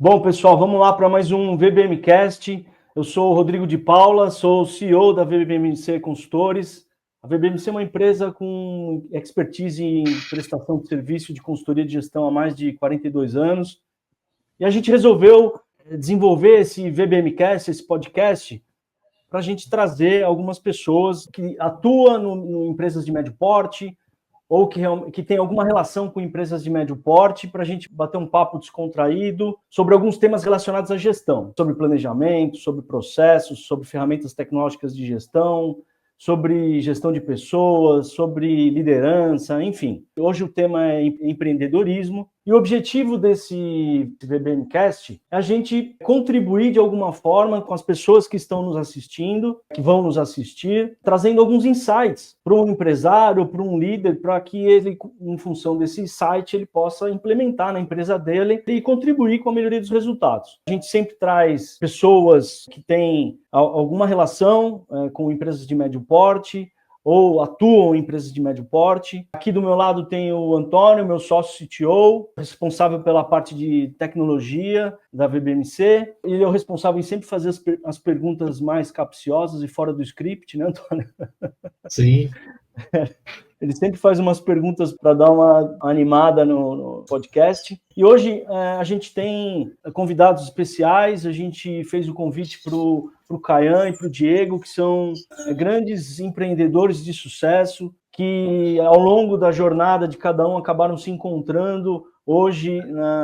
Bom, pessoal, vamos lá para mais um VBMcast. Eu sou o Rodrigo de Paula, sou o CEO da VBMC Consultores. A VBMC é uma empresa com expertise em prestação de serviço de consultoria de gestão há mais de 42 anos. E a gente resolveu desenvolver esse VBMcast, esse podcast, para a gente trazer algumas pessoas que atuam em empresas de médio porte, ou que tem alguma relação com empresas de médio porte, para a gente bater um papo descontraído sobre alguns temas relacionados à gestão, sobre planejamento, sobre processos, sobre ferramentas tecnológicas de gestão, sobre gestão de pessoas, sobre liderança, enfim. Hoje o tema é empreendedorismo, e o objetivo desse VBMcast é a gente contribuir de alguma forma com as pessoas que estão nos assistindo, que vão nos assistir, trazendo alguns insights para um empresário, para um líder, para que ele, em função desse insight, ele possa implementar na empresa dele e contribuir com a melhoria dos resultados. A gente sempre traz pessoas que têm alguma relação com empresas de médio porte, ou atuam em empresas de médio porte. Aqui do meu lado tem o Antônio, meu sócio CTO, responsável pela parte de tecnologia da VBMC. Ele é o responsável em sempre fazer as perguntas mais capciosas e fora do script, né, Antônio? Sim. Ele sempre faz umas perguntas para dar uma animada no podcast. E hoje a gente tem convidados especiais. A gente fez o convite para o Caian e para o Diego, que são grandes empreendedores de sucesso, que ao longo da jornada de cada um acabaram se encontrando hoje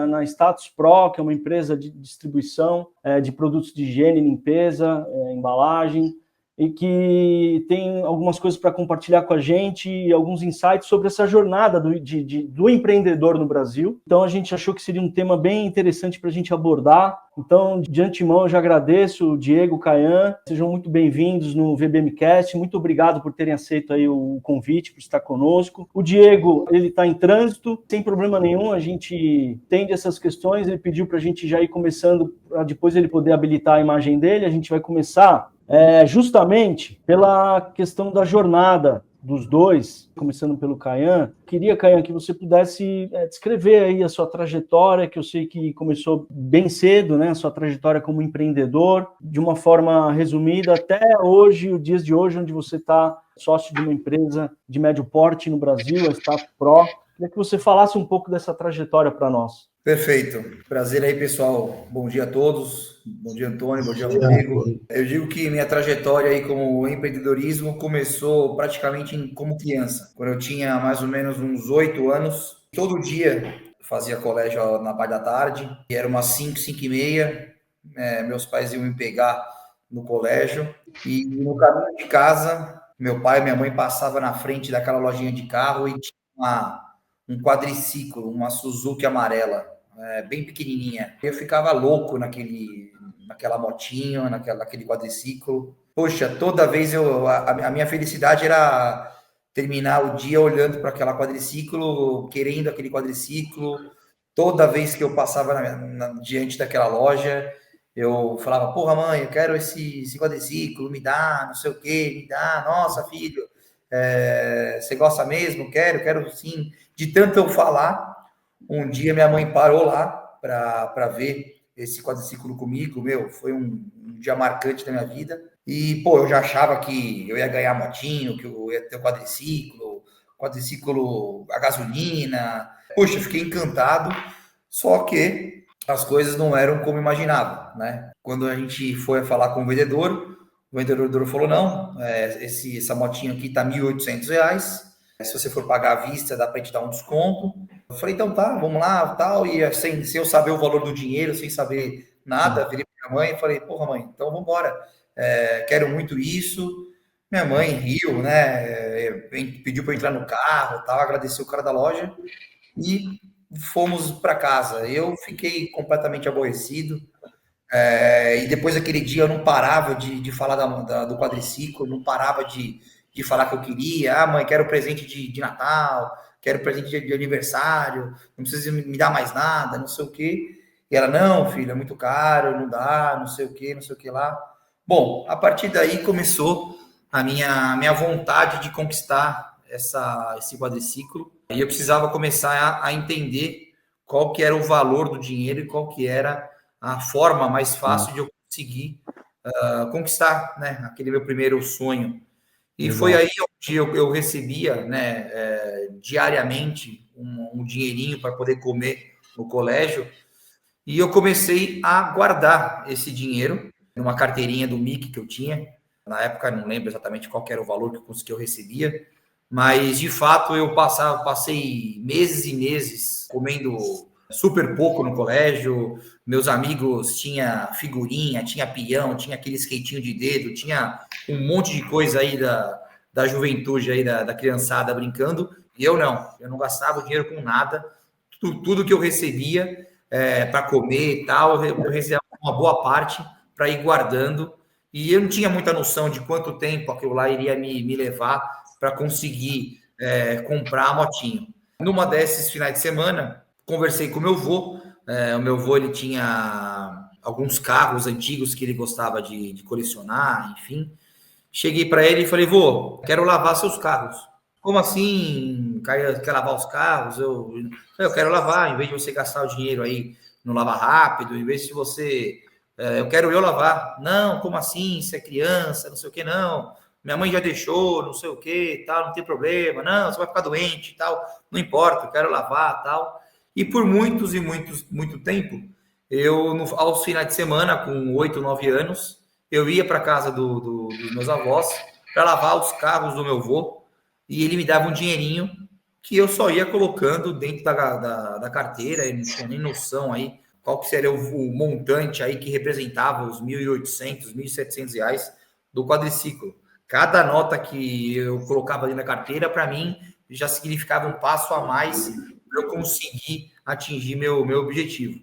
na Status Pro, que é uma empresa de distribuição de produtos de higiene, limpeza, embalagem, e que tem algumas coisas para compartilhar com a gente e alguns insights sobre essa jornada do empreendedor no Brasil. Então, a gente achou que seria um tema bem interessante para a gente abordar. Então, de antemão, eu já agradeço o Diego, o Caian. Sejam muito bem-vindos no VBMcast. Muito obrigado por terem aceito aí o convite para estar conosco. O Diego, ele está em trânsito, sem problema nenhum, a gente entende essas questões. Ele pediu para a gente já ir começando, para depois ele poder habilitar a imagem dele. A gente vai começar justamente pela questão da jornada dos dois, começando pelo Caian. Queria, Caian, que você pudesse descrever aí a sua trajetória, que eu sei que começou bem cedo, né? A sua trajetória como empreendedor, de uma forma resumida, até hoje, os dias de hoje, onde você está sócio de uma empresa de médio porte no Brasil, a Status Pro. Queria que você falasse um pouco dessa trajetória para nós. Perfeito. Prazer aí, pessoal. Bom dia a todos. Bom dia, Antônio. Bom dia, Rodrigo. Eu digo que minha trajetória aí como empreendedorismo começou praticamente como criança. Quando eu tinha mais ou menos uns 8 anos, todo dia fazia colégio na parte da tarde, e era umas 5h30, meus pais iam me pegar no colégio, e no caminho de casa, meu pai e minha mãe passavam na frente daquela lojinha de carro e tinha um quadriciclo, uma Suzuki amarela, bem pequenininha. Eu ficava louco naquela motinha, naquele quadriciclo. Poxa, toda vez a minha felicidade era terminar o dia olhando para aquela quadriciclo, querendo aquele quadriciclo. Toda vez que eu passava diante daquela loja, eu falava, porra, mãe, eu quero esse quadriciclo, me dá, não sei o quê, me dá, nossa, filho, você gosta mesmo? Quero sim. De tanto eu falar, um dia minha mãe parou lá para ver esse quadriciclo comigo. Foi um dia marcante da minha vida. E, pô, eu já achava que eu ia ganhar motinho, que eu ia ter um quadriciclo a gasolina. Poxa, eu fiquei encantado, só que as coisas não eram como imaginava, né? Quando a gente foi falar com o vendedor falou, não, essa motinha aqui tá R$1.800, se você for pagar à vista, dá para te dar um desconto. Eu falei, então tá, vamos lá, tal, e sem eu saber o valor do dinheiro, sem saber nada, virei pra minha mãe e falei, porra, mãe, então vamos embora, quero muito isso. Minha mãe riu, né, pediu para eu entrar no carro, tal, agradeceu o cara da loja e fomos para casa. Eu fiquei completamente aborrecido, e depois daquele dia eu não parava de falar do quadriciclo, não parava de falar que eu queria. Mãe, quero presente de Natal, quero presente de aniversário, não precisa me dar mais nada, não sei o quê. E ela, não, filho, é muito caro, não dá, não sei o que lá. Bom, a partir daí começou a minha vontade de conquistar esse quadriciclo. E eu precisava começar a entender qual que era o valor do dinheiro e qual que era a forma mais fácil de eu conseguir conquistar, né, aquele meu primeiro sonho. E foi aí onde eu recebia, né, diariamente um dinheirinho para poder comer no colégio. E eu comecei a guardar esse dinheiro numa carteirinha do MIC que eu tinha. Na época, não lembro exatamente qual era o valor que eu recebia, mas de fato eu passei meses e meses comendo super pouco no colégio. Meus amigos tinha figurinha, tinha peão, tinha aquele skatinho de dedo, tinha um monte de coisa aí da juventude aí, da criançada brincando, e eu não gastava dinheiro com nada. Tudo que eu recebia para comer e tal, eu recebia uma boa parte para ir guardando, e eu não tinha muita noção de quanto tempo aquilo lá iria me levar para conseguir comprar a motinho. Numa desses finais de semana, conversei com o meu avô. O meu avô, ele tinha alguns carros antigos que ele gostava de colecionar, enfim. Cheguei para ele e falei, vô, quero lavar seus carros. Como assim? Quer lavar os carros? Eu quero lavar, em vez de você gastar o dinheiro aí no lava rápido, em vez de você... eu quero eu lavar. Não, como assim? Você é criança, não sei o que, não. Minha mãe já deixou, não sei o que, tal, não tem problema. Não, você vai ficar doente, tal. Não importa, eu quero lavar, tal. E por muito tempo, aos finais de semana, com 8, 9 anos, eu ia para casa dos meus avós para lavar os carros do meu avô, e ele me dava um dinheirinho que eu só ia colocando dentro da carteira, e não tinha nem noção aí qual que seria o montante aí que representava os R$ 1.800, R$ 1.700 do quadriciclo. Cada nota que eu colocava ali na carteira, para mim, já significava um passo a mais para eu conseguir atingir meu objetivo.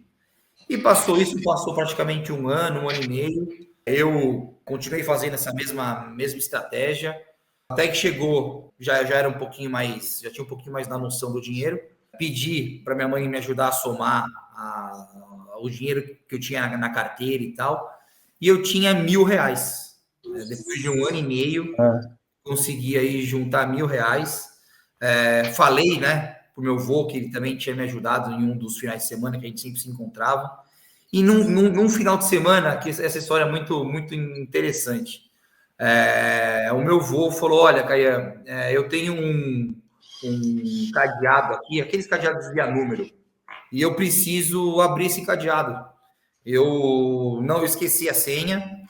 E passou praticamente um ano e meio. Eu continuei fazendo essa mesma estratégia, até que chegou, já era um pouquinho mais, já tinha um pouquinho mais da noção do dinheiro. Pedi para minha mãe me ajudar a somar o dinheiro que eu tinha na carteira e tal, e eu tinha R$ 1.000. Depois de um ano e meio, consegui aí juntar R$ 1.000. Falei, né, pro meu avô, que ele também tinha me ajudado em um dos finais de semana, que a gente sempre se encontrava. E num final de semana, que essa história é muito, muito interessante, o meu avô falou, olha, Caian, eu tenho um cadeado aqui, aqueles cadeados via número, e eu preciso abrir esse cadeado. Eu não esqueci a senha,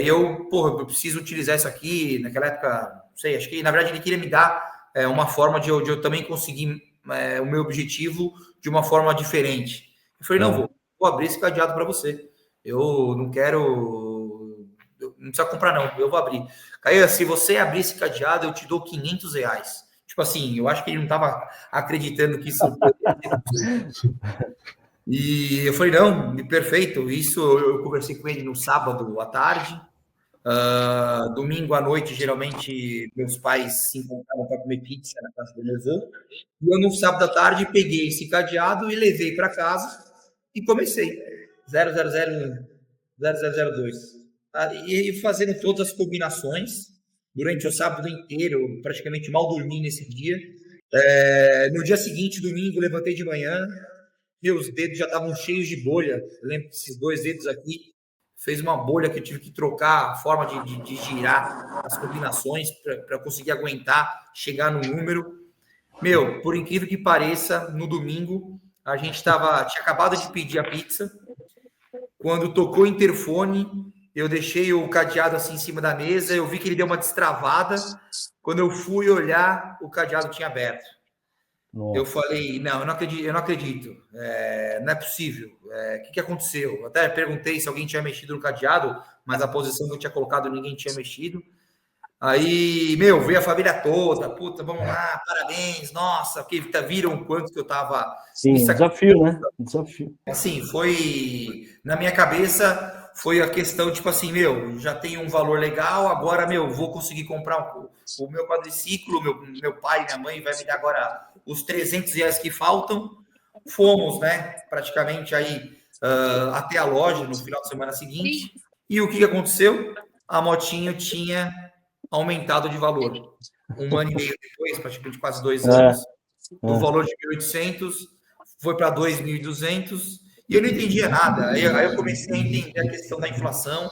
eu preciso utilizar isso aqui. Naquela época, não sei, acho que na verdade ele queria me dar uma forma de eu também conseguir o meu objetivo de uma forma diferente. Eu falei, não, vou abrir esse cadeado para você. Eu não quero, não precisa comprar não, eu vou abrir. Caio, se você abrir esse cadeado, eu te dou R$ 500. Tipo assim, eu acho que ele não estava acreditando que isso poderia ser. E eu falei, não, perfeito. Isso eu conversei com ele no sábado à tarde. Domingo à noite, geralmente, meus pais se encontravam para comer pizza na casa do meu avô. E eu, no sábado à tarde, peguei esse cadeado e levei para casa e comecei. 00002. E fazendo todas as combinações durante o sábado inteiro, praticamente mal dormi nesse dia. No dia seguinte, domingo, levantei de manhã, meus dedos já estavam cheios de bolha. Eu lembro que esses 2 dedos aqui fez uma bolha que eu tive que trocar a forma de girar as combinações para conseguir aguentar, chegar no número. Meu, por incrível que pareça, no domingo, a gente tinha acabado de pedir a pizza. Quando tocou o interfone, eu deixei o cadeado assim em cima da mesa, eu vi que ele deu uma destravada. Quando eu fui olhar, o cadeado tinha aberto. Nossa. Eu falei, não, eu não acredito, não é possível. O que aconteceu? Eu até perguntei se alguém tinha mexido no cadeado, mas a posição que eu tinha colocado, ninguém tinha mexido. Aí, veio a família toda, puta, vamos lá, parabéns, nossa, porque viram o quanto que eu tava... Sim, desafio, né? Desafio. Assim, foi, na minha cabeça, foi a questão, tipo assim, já tenho um valor legal, agora, vou conseguir comprar o meu quadriciclo, meu pai e minha mãe vai me dar agora os R$ 300 que faltam. Fomos, né, praticamente aí até a loja no final de semana seguinte, e o que aconteceu? A motinho tinha aumentado de valor. Um ano e meio depois, praticamente quase 2 anos, do valor de 1.800 foi para 2.200, E eu não entendia nada. Aí eu comecei a entender a questão da inflação,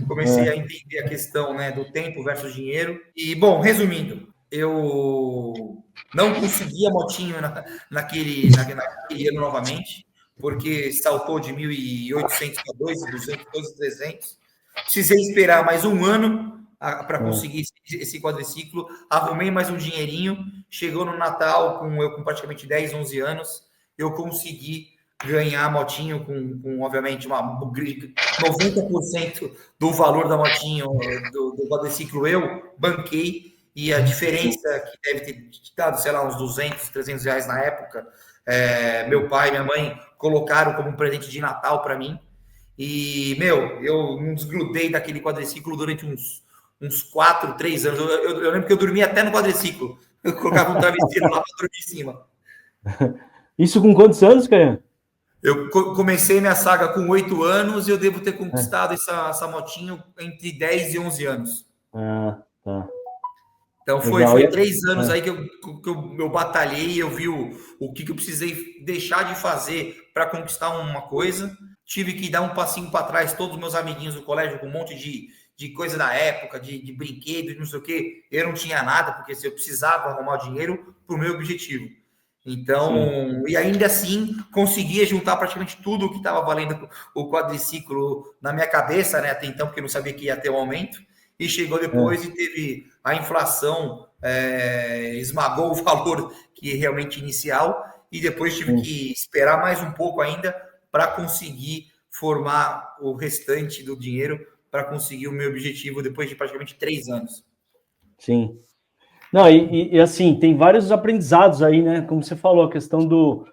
comecei a entender a questão, né, do tempo versus dinheiro. E, bom, resumindo, eu não consegui a motinho naquele ano novamente, porque saltou de 1.800 para 2.200, 2.300. Precisei esperar mais um ano para conseguir esse quadriciclo. Arrumei mais um dinheirinho. Chegou no Natal, com praticamente 10, 11 anos, eu consegui ganhar a motinho com obviamente, 90% do valor da motinho do quadriciclo eu banquei, e a diferença que deve ter dado, sei lá, uns 200, 300 reais na época, meu pai e minha mãe colocaram como um presente de Natal para mim. E, eu não desgrudei daquele quadriciclo durante uns 4, 3 anos. Eu lembro que eu dormia até no quadriciclo. Eu colocava um travesseiro lá para dormir em cima. Isso com quantos anos, Caian? Eu comecei minha saga com 8 anos e eu devo ter conquistado essa motinho entre 10 e 11 anos. Ah, tá. Então foi 3 anos aí que eu batalhei, eu vi o que eu precisei deixar de fazer para conquistar uma coisa. Tive que dar um passinho para trás, todos os meus amiguinhos do colégio com um monte de coisa da época, de brinquedos, não sei o quê. Eu não tinha nada, porque eu precisava arrumar o dinheiro para o meu objetivo. Então, sim. E ainda assim, conseguia juntar praticamente tudo o que estava valendo o quadriciclo na minha cabeça, né? Até então, porque eu não sabia que ia ter um aumento. E chegou depois e teve a inflação, esmagou o valor que realmente inicial, e depois tive que esperar mais um pouco ainda para conseguir formar o restante do dinheiro para conseguir o meu objetivo depois de praticamente 3 anos. Sim. Não, e assim, tem vários aprendizados aí, né? Como você falou, a questão do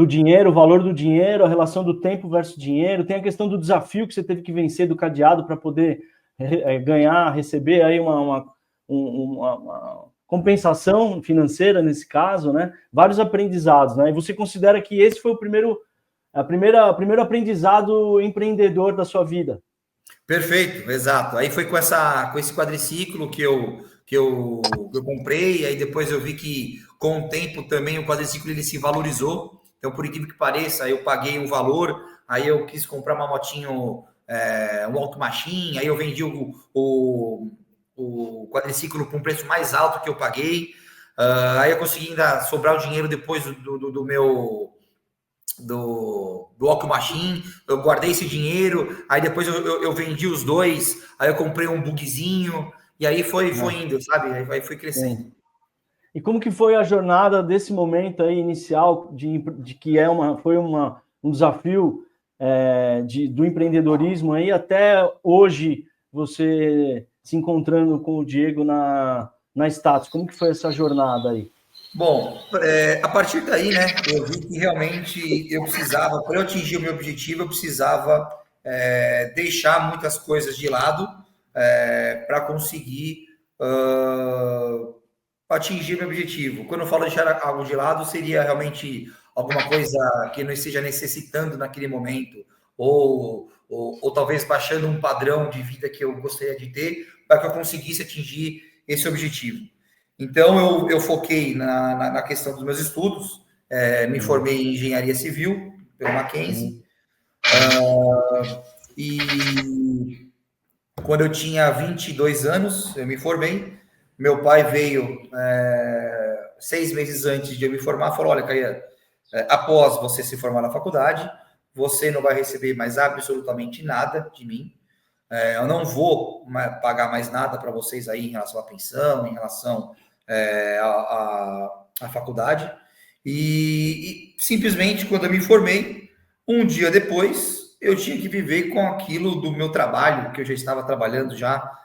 dinheiro, o valor do dinheiro, a relação do tempo versus dinheiro, tem a questão do desafio que você teve que vencer do cadeado para poder ganhar, receber aí uma compensação financeira nesse caso, né? Vários aprendizados, né? E você considera que esse foi o primeiro aprendizado empreendedor da sua vida? Perfeito, exato. Aí foi com esse quadriciclo que eu comprei, aí depois eu vi que com o tempo também o quadriciclo ele se valorizou. Então, por incrível que pareça, eu paguei um valor, aí eu quis comprar uma motinho, um Auto Machine, aí eu vendi o quadriciclo por um preço mais alto que eu paguei. Aí eu consegui ainda sobrar o dinheiro depois do meu Auto Machine, eu guardei esse dinheiro, aí depois eu vendi os dois, aí eu comprei um bugzinho, e aí foi indo, sabe? Aí foi crescendo. E como que foi a jornada desse momento aí inicial de que foi um desafio do empreendedorismo aí até hoje você se encontrando com o Diego na Status? Como que foi essa jornada aí? Bom, a partir daí, né, eu vi que realmente eu precisava, para eu atingir o meu objetivo, eu precisava deixar muitas coisas de lado para conseguir atingir meu objetivo. Quando eu falo deixar algo de lado, seria realmente alguma coisa que não esteja necessitando naquele momento, ou talvez baixando um padrão de vida que eu gostaria de ter, para que eu conseguisse atingir esse objetivo. Então, eu foquei na questão dos meus estudos, me formei em engenharia civil pelo Mackenzie, e quando eu tinha 22 anos, eu me formei. Meu pai veio 6 meses antes de eu me formar, falou: olha, Caian, após você se formar na faculdade, você não vai receber mais absolutamente nada de mim. Eu não vou pagar mais nada para vocês aí em relação à pensão, em relação à faculdade. E simplesmente, quando eu me formei, um dia depois, eu tinha que viver com aquilo do meu trabalho, que eu já estava trabalhando já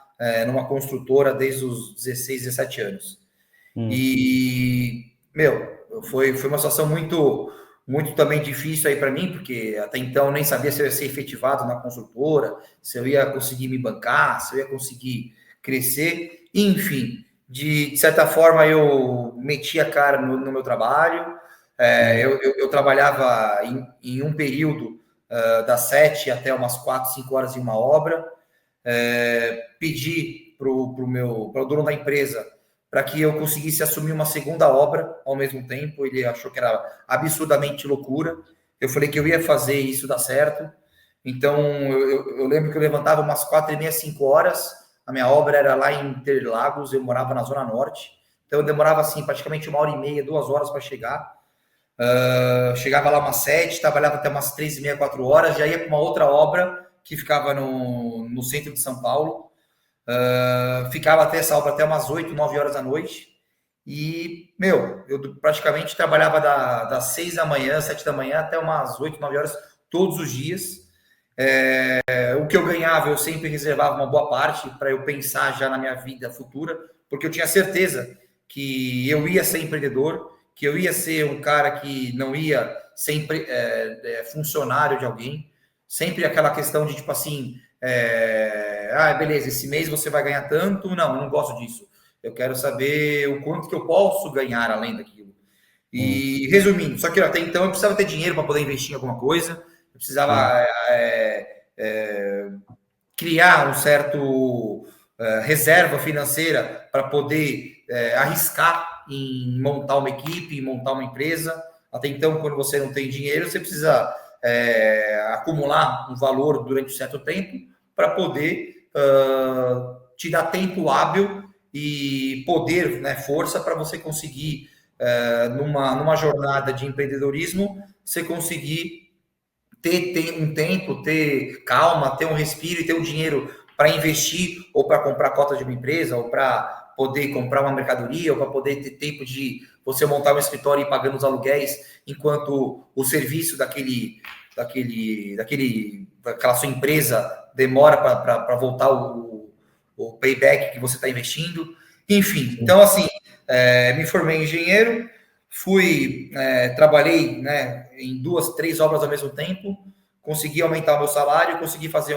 numa construtora desde os 16, 17 anos. E, foi uma situação muito, muito também difícil aí para mim, porque até então eu nem sabia se eu ia ser efetivado na construtora, se eu ia conseguir me bancar, se eu ia conseguir crescer. Enfim, de certa forma eu meti a cara no meu trabalho. Eu trabalhava em um período das 7 até umas 4, 5 horas em uma obra. Pedi para o dono da empresa para que eu conseguisse assumir uma segunda obra ao mesmo tempo. Ele achou que era absurdamente loucura. Eu falei que eu ia fazer isso dar certo. Então, eu lembro que eu levantava umas 4h30, 5 horas. A minha obra era lá em Interlagos, eu morava na Zona Norte. Então, eu demorava, assim, praticamente 1h30, 2 horas para chegar. Chegava lá umas 7, trabalhava até umas 3h30, 4 horas. Já ia para uma outra obra que ficava no centro de São Paulo. Ficava até essa obra até umas 8, 9 horas da noite. E, meu, eu praticamente trabalhava das 6 da manhã, 7 da manhã, até umas 8, 9 horas, todos os dias. O que eu ganhava, eu sempre reservava uma boa parte para eu pensar já na minha vida futura, porque eu tinha certeza que eu ia ser empreendedor, que eu ia ser um cara que não ia ser funcionário de alguém. Sempre aquela questão de, tipo assim, beleza, esse mês você vai ganhar tanto. Não, eu não gosto disso. Eu quero saber o quanto que eu posso ganhar além daquilo. E resumindo, só que até então eu precisava ter dinheiro para poder investir em alguma coisa, eu precisava criar um certo reserva financeira para poder arriscar em montar uma equipe, em montar uma empresa. Até então, quando você não tem dinheiro, você precisa acumular um valor durante um certo tempo para poder te dar tempo hábil e poder, né, força para você conseguir, numa jornada de empreendedorismo, você conseguir ter um tempo, ter calma, ter um respiro e ter o dinheiro para investir ou para comprar cota de uma empresa ou para poder comprar uma mercadoria ou para poder ter tempo de você montar um escritório e ir pagando os aluguéis enquanto o serviço daquela sua empresa demora para voltar o payback que você está investindo. Enfim, então assim, me formei em engenheiro, trabalhei, né, em 2, 3 obras ao mesmo tempo, consegui aumentar o meu salário, consegui fazer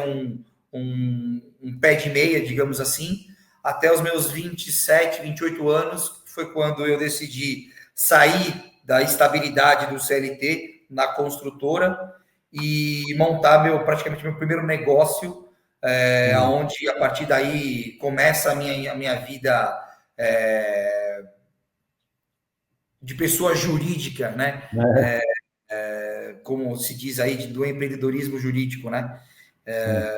um pé de meia, digamos assim, até os meus 27, 28 anos, foi quando eu decidi sair da estabilidade do CLT na construtora e montar praticamente meu primeiro negócio, onde a partir daí começa a minha vida de pessoa jurídica, né? Como se diz aí, do empreendedorismo jurídico, né?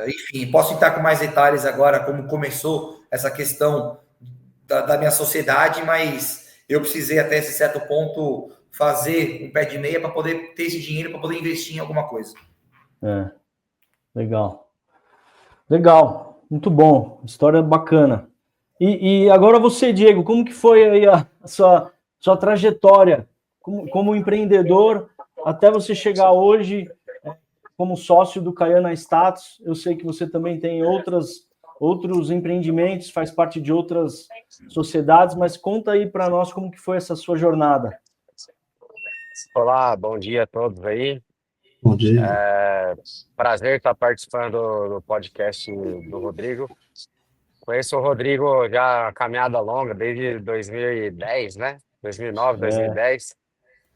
Enfim, posso entrar com mais detalhes agora, como começou essa questão da minha sociedade, mas eu precisei até esse certo ponto fazer um pé de meia para poder ter esse dinheiro para poder investir em alguma coisa. Legal. Legal, muito bom, história bacana. E agora você, Diego, como que foi aí a sua trajetória como empreendedor até você chegar hoje como sócio do Caiana Status? Eu sei que você também tem outros empreendimentos, faz parte de outras sociedades, mas conta aí para nós como que foi essa sua jornada. Olá, bom dia a todos aí. Bom dia. Prazer estar participando do podcast do Rodrigo. Conheço o Rodrigo já a caminhada longa, desde 2010, né? 2009, 2010.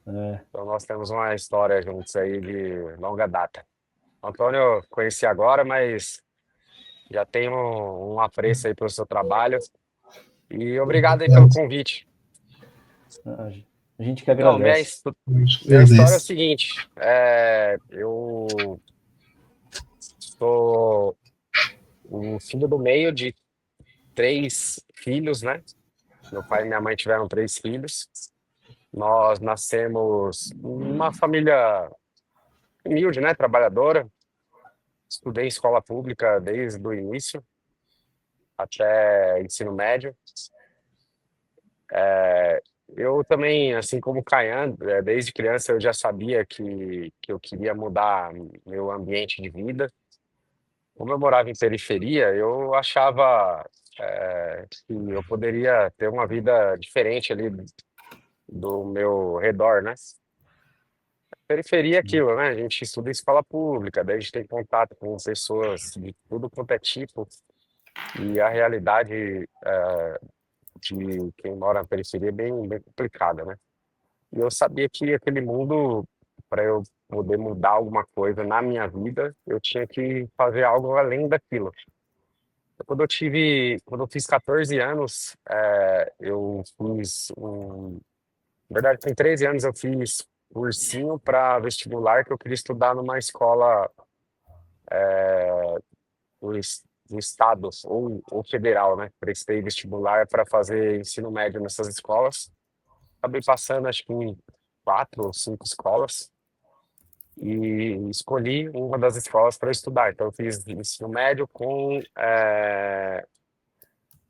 Então nós temos uma história juntos aí de longa data. Antônio, eu conheci agora, mas já tenho um apreço aí pelo seu trabalho. E obrigado aí pelo convite. A gente que Então, agradece. minha história é o seguinte, eu sou o filho do meio de 3 filhos, né? Meu pai e minha mãe tiveram 3 filhos. Nós nascemos numa família humilde, né? Trabalhadora. Estudei em escola pública desde o início até ensino médio. Eu também, assim como o Caian, desde criança eu já sabia que eu queria mudar meu ambiente de vida. Como eu morava em periferia, eu achava que eu poderia ter uma vida diferente ali do meu redor, né? Periferia é aquilo, né? A gente estuda em escola pública, daí a gente tem contato com pessoas de tudo quanto é tipo, e a realidade de quem mora na periferia é bem complicada, né? E eu sabia que aquele mundo, para eu poder mudar alguma coisa na minha vida, eu tinha que fazer algo além daquilo. Quando eu fiz 14 anos, eu fiz na verdade, com 13 anos eu fiz cursinho para vestibular que eu queria estudar numa escola do estado ou federal, né? Prestei vestibular para fazer ensino médio nessas escolas. Acabei passando, acho que em 4 ou 5 escolas e escolhi uma das escolas para estudar. Então, eu fiz ensino médio com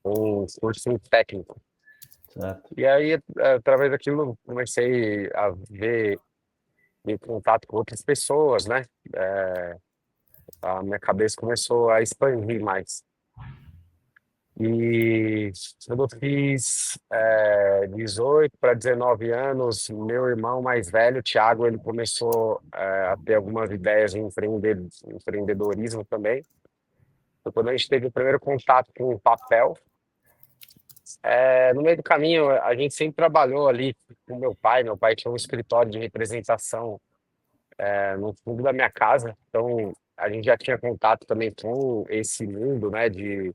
um curso técnico. Certo. E aí, através daquilo, comecei a ver, em contato com outras pessoas, né? A minha cabeça começou a expandir mais. E quando eu fiz 18 para 19 anos, meu irmão mais velho, Thiago, ele começou a ter algumas ideias de empreendedorismo também. Então, quando a gente teve o primeiro contato com o papel, no meio do caminho, a gente sempre trabalhou ali com meu pai. Meu pai tinha um escritório de representação no fundo da minha casa. Então, a gente já tinha contato também com esse mundo, né, de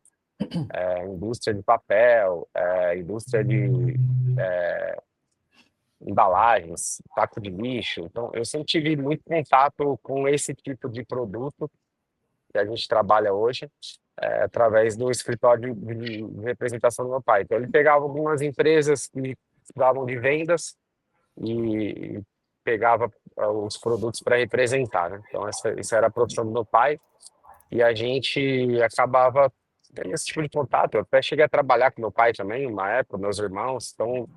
indústria de papel, indústria de embalagens, saco de lixo. Então, eu sempre tive muito contato com esse tipo de produto que a gente trabalha hoje, através do escritório de representação do meu pai. Então, ele pegava algumas empresas que precisavam de vendas e pegava os produtos para representar, né? Então, essa era a profissão do meu pai e a gente acabava tendo esse tipo de contato. Eu até cheguei a trabalhar com meu pai também, uma época, meus irmãos. Então,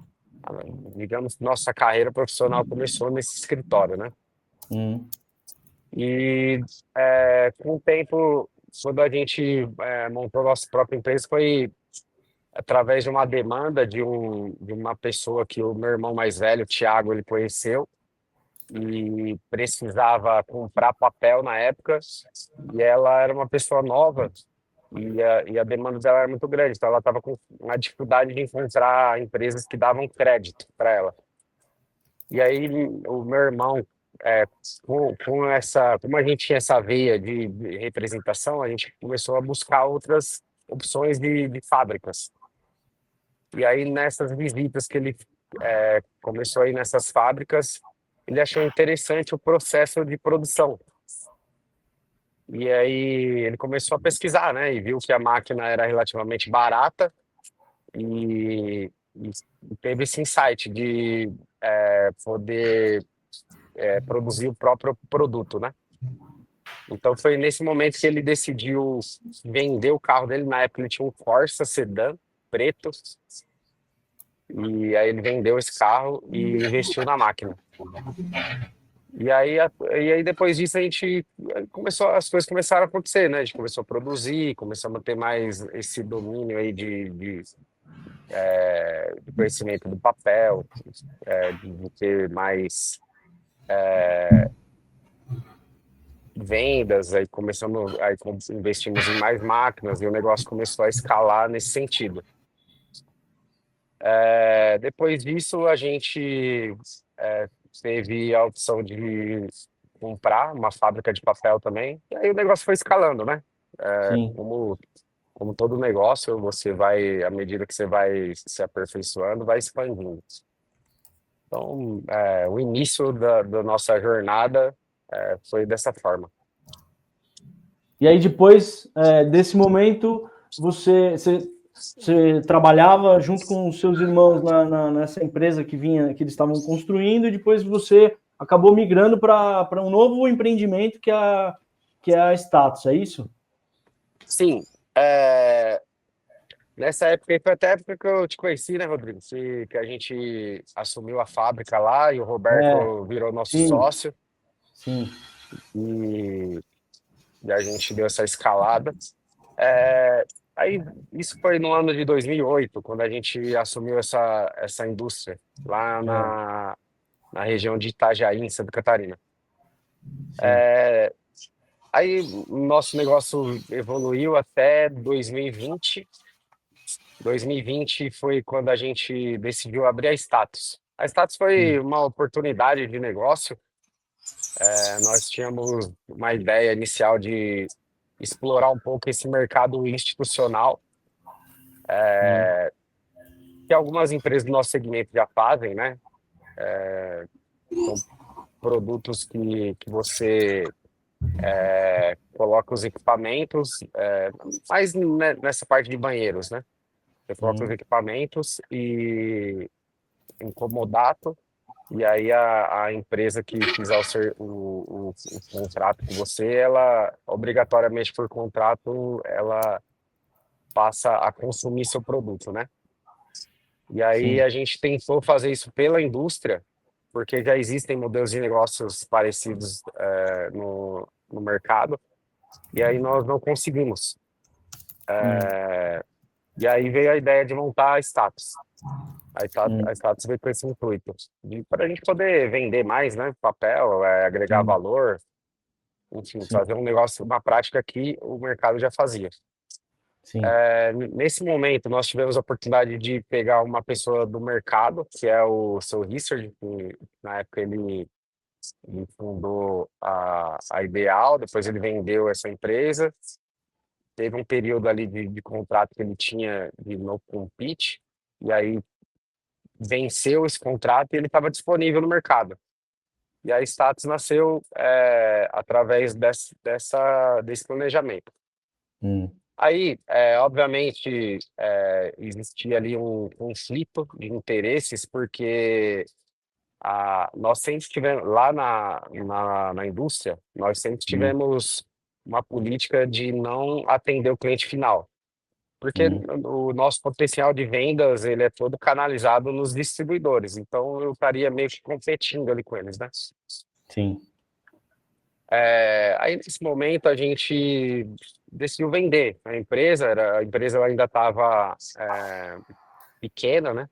digamos que nossa carreira profissional começou nesse escritório, né? Hum. E com o tempo, quando a gente montou nossa própria empresa, foi através de uma demanda de uma pessoa que o meu irmão mais velho, o Thiago, ele conheceu e precisava comprar papel na época, e ela era uma pessoa nova e a demanda dela era muito grande, então ela estava com uma dificuldade de encontrar empresas que davam crédito para ela. E aí o meu irmão, como a gente tinha essa veia de representação, a gente começou a buscar outras opções de fábricas. E aí nessas visitas que ele começou a ir nessas fábricas, ele achou interessante o processo de produção. E aí ele começou a pesquisar, né? E viu que a máquina era relativamente barata e teve esse insight de poder produzir o próprio produto, né? Então foi nesse momento que ele decidiu vender o carro dele. Na época ele tinha um Corsa sedã preto, e aí ele vendeu esse carro e investiu na máquina. E aí depois disso as coisas começaram a acontecer, né? A gente começou a produzir, começamos a ter mais esse domínio aí de conhecimento do papel, de ter mais vendas, aí investimos em mais máquinas e o negócio começou a escalar nesse sentido. Depois disso, a gente teve a opção de comprar uma fábrica de papel também, e aí o negócio foi escalando, né? Sim. Como todo negócio, à medida que você vai se aperfeiçoando, vai expandindo. Então, o início da nossa jornada foi dessa forma. E aí, depois desse momento, você trabalhava junto com os seus irmãos nessa empresa que eles estavam construindo, e depois você acabou migrando para um novo empreendimento que é a Status, é isso? Sim. Nessa época, foi até a época que eu te conheci, né, Rodrigo? Que a gente assumiu a fábrica lá e o Roberto virou nosso sim. sócio. Sim. E a gente deu essa escalada. Aí, isso foi no ano de 2008, quando a gente assumiu essa indústria, lá na região de Itajaí, em Santa Catarina. Aí, o nosso negócio evoluiu até 2020. 2020 foi quando a gente decidiu abrir a Status. A Status foi uma oportunidade de negócio. Nós tínhamos uma ideia inicial de explorar um pouco esse mercado institucional, que algumas empresas do nosso segmento já fazem, né? São produtos que você coloca os equipamentos, mais nessa parte de banheiros, né? Você coloca os equipamentos e em comodato, e aí a empresa que fizer o contrato com você, ela, obrigatoriamente por contrato, ela passa a consumir seu produto, né? E aí Sim. a gente tentou fazer isso pela indústria, porque já existem modelos de negócios parecidos no mercado, e aí nós não conseguimos. E aí veio a ideia de montar a Status. A Status veio com esse intuito, para a gente poder vender mais, né? Papel, agregar valor, enfim, Sim. fazer um negócio, uma prática que o mercado já fazia. Sim. Nesse momento, nós tivemos a oportunidade de pegar uma pessoa do mercado, que é o seu Richard, que na época ele fundou a Ideal, depois ele vendeu essa empresa. Teve um período ali de contrato que ele tinha de no compete, e aí venceu esse contrato e ele estava disponível no mercado. E a Status nasceu através desse planejamento. Aí, obviamente, existia ali um conflito de interesses, porque nós sempre tivemos, lá na indústria, nós sempre tivemos uma política de não atender o cliente final, porque o nosso potencial de vendas, ele é todo canalizado nos distribuidores, então eu estaria meio que competindo ali com eles, né? Sim. Aí, nesse momento, a gente decidiu vender a empresa. A empresa ela ainda estava pequena, né?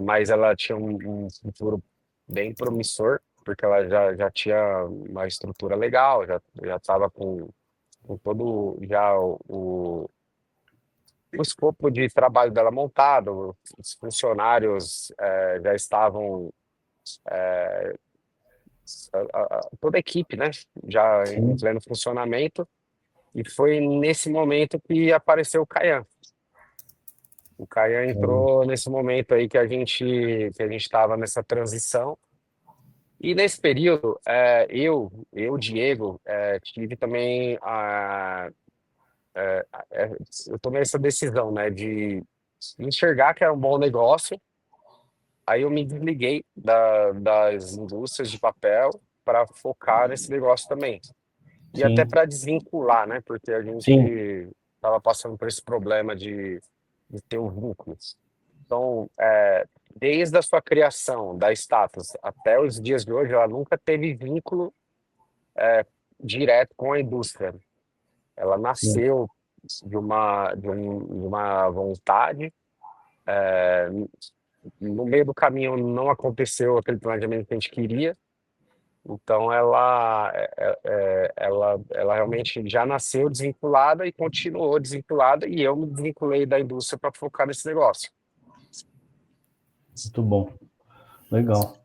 Mas ela tinha um futuro bem promissor, porque ela já tinha uma estrutura legal, já estava com todo já o escopo de trabalho dela montado, os funcionários já estavam, toda a equipe, né, já em pleno funcionamento, e foi nesse momento que apareceu o Kayan. O Kayan entrou nesse momento aí que a gente estava nessa transição. E nesse período, Diego, tive também eu tomei essa decisão, né, de enxergar que era um bom negócio. Aí eu me desliguei das indústrias de papel para focar nesse negócio também. E até para desvincular, né, porque a gente estava passando por esse problema de ter um vínculo. Então, desde a sua criação da Status até os dias de hoje, ela nunca teve vínculo direto com a indústria. Ela nasceu de uma vontade. No meio do caminho não aconteceu aquele planejamento que a gente queria. Então, ela realmente já nasceu desvinculada e continuou desvinculada, e eu me desvinculei da indústria para focar nesse negócio. Muito bom. Legal.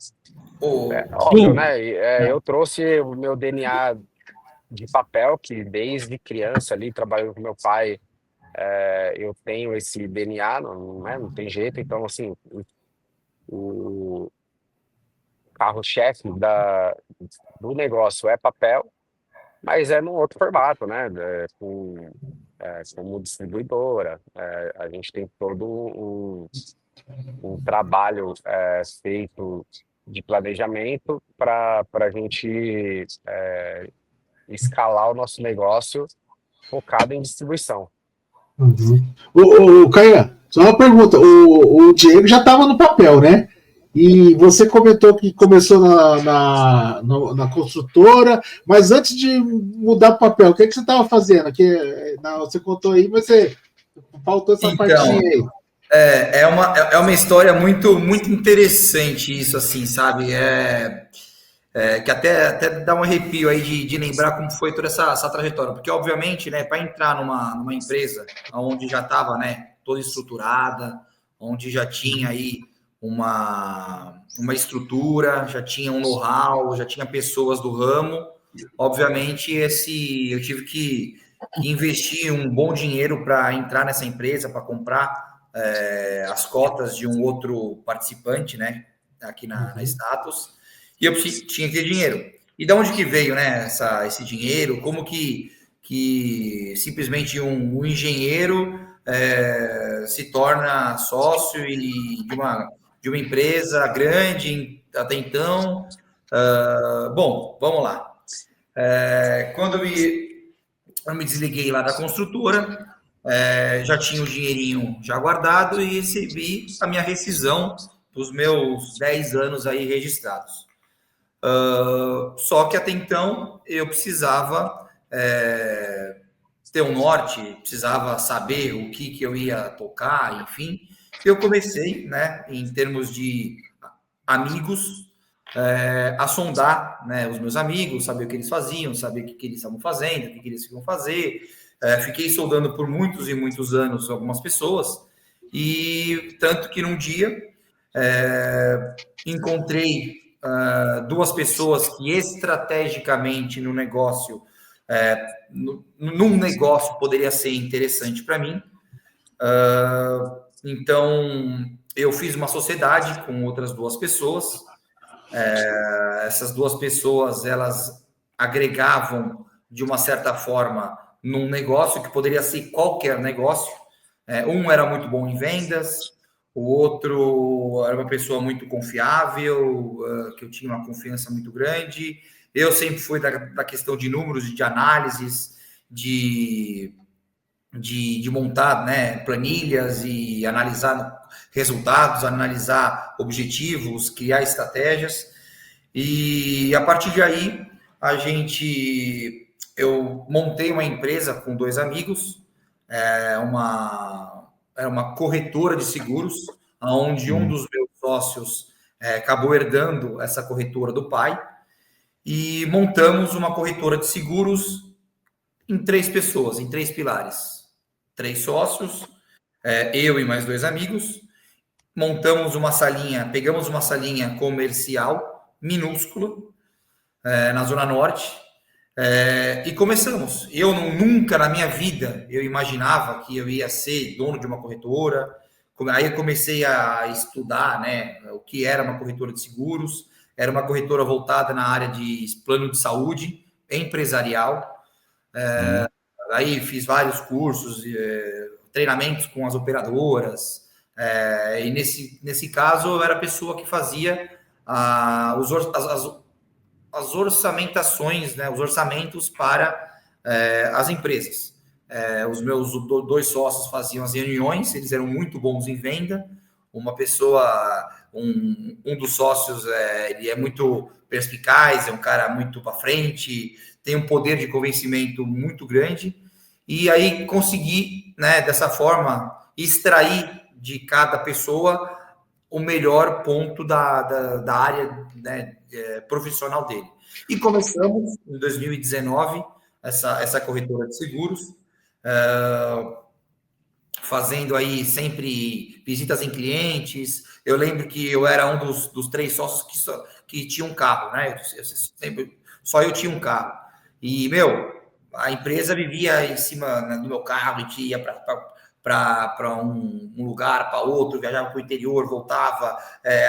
Óbvio, né? Eu trouxe o meu DNA de papel, que desde criança ali, trabalhando com meu pai, eu tenho esse DNA, não tem jeito. Então, assim, o carro-chefe do negócio é papel, mas é num outro formato, né? Como distribuidora, a gente tem todo um trabalho feito de planejamento para a gente escalar o nosso negócio focado em distribuição. O Kayan, só uma pergunta. O Diego já estava no papel, né? E você comentou que começou na construtora, mas antes de mudar para o papel, o que você estava fazendo? Você contou aí, mas faltou essa partinha aí. É uma história muito, muito interessante isso, assim, sabe? Que até dá um arrepio aí de lembrar como foi toda essa trajetória. Porque, obviamente, né, para entrar numa empresa onde já estava, né, toda estruturada, onde já tinha aí uma estrutura, já tinha um know-how, já tinha pessoas do ramo, obviamente eu tive que investir um bom dinheiro para entrar nessa empresa, para comprar as cotas de um outro participante, né? aqui na Status, e eu tinha que ter dinheiro. E de onde que veio, né, esse dinheiro? Como que simplesmente um engenheiro se torna sócio de uma empresa grande até então? Bom, vamos lá. Quando eu me desliguei lá da construtora, já tinha o dinheirinho já guardado e recebi a minha rescisão dos meus 10 anos aí registrados. Só que até então eu precisava ter um norte, precisava saber o que eu ia tocar, enfim. Eu comecei, né, em termos de amigos, a sondar, né, os meus amigos, saber o que eles faziam, saber o que eles estavam fazendo, o que eles iam fazer. Fiquei sondando por muitos e muitos anos algumas pessoas, e tanto que num dia encontrei duas pessoas que estrategicamente no negócio, num negócio poderia ser interessante para mim. Então, eu fiz uma sociedade com outras duas pessoas. Essas duas pessoas, elas agregavam de uma certa forma num negócio que poderia ser qualquer negócio. Um era muito bom em vendas, o outro era uma pessoa muito confiável, que eu tinha uma confiança muito grande. Eu sempre fui da questão de números, de análises, de montar, né, planilhas e analisar resultados, analisar objetivos, criar estratégias. E a partir de aí, eu montei uma empresa com dois amigos, era uma corretora de seguros, onde um dos meus sócios acabou herdando essa corretora do pai, e montamos uma corretora de seguros em 3 pessoas, em 3 pilares. 3 sócios, eu e mais 2 amigos, pegamos uma salinha comercial minúscula na Zona Norte, e começamos. Eu nunca na minha vida eu imaginava que eu ia ser dono de uma corretora. Aí eu comecei a estudar, né, o que era uma corretora de seguros. Era uma corretora voltada na área de plano de saúde empresarial. Aí fiz vários cursos, treinamentos com as operadoras, e nesse caso eu era a pessoa que fazia as orçamentações, né, os orçamentos para as empresas. Os meus 2 sócios faziam as reuniões, eles eram muito bons em venda. Uma pessoa, um dos sócios, ele é muito perspicaz, é um cara muito para frente, tem um poder de convencimento muito grande, e aí consegui, né, dessa forma, extrair de cada pessoa o melhor ponto da área, né, profissional dele. E começamos em 2019 essa corretora de seguros, fazendo aí sempre visitas em clientes. Eu lembro que eu era um dos 3 sócios que tinha um carro, né? Só eu tinha um carro. E, a empresa vivia em cima, né, do meu carro, e ia para um lugar, para outro, viajava para o interior, voltava,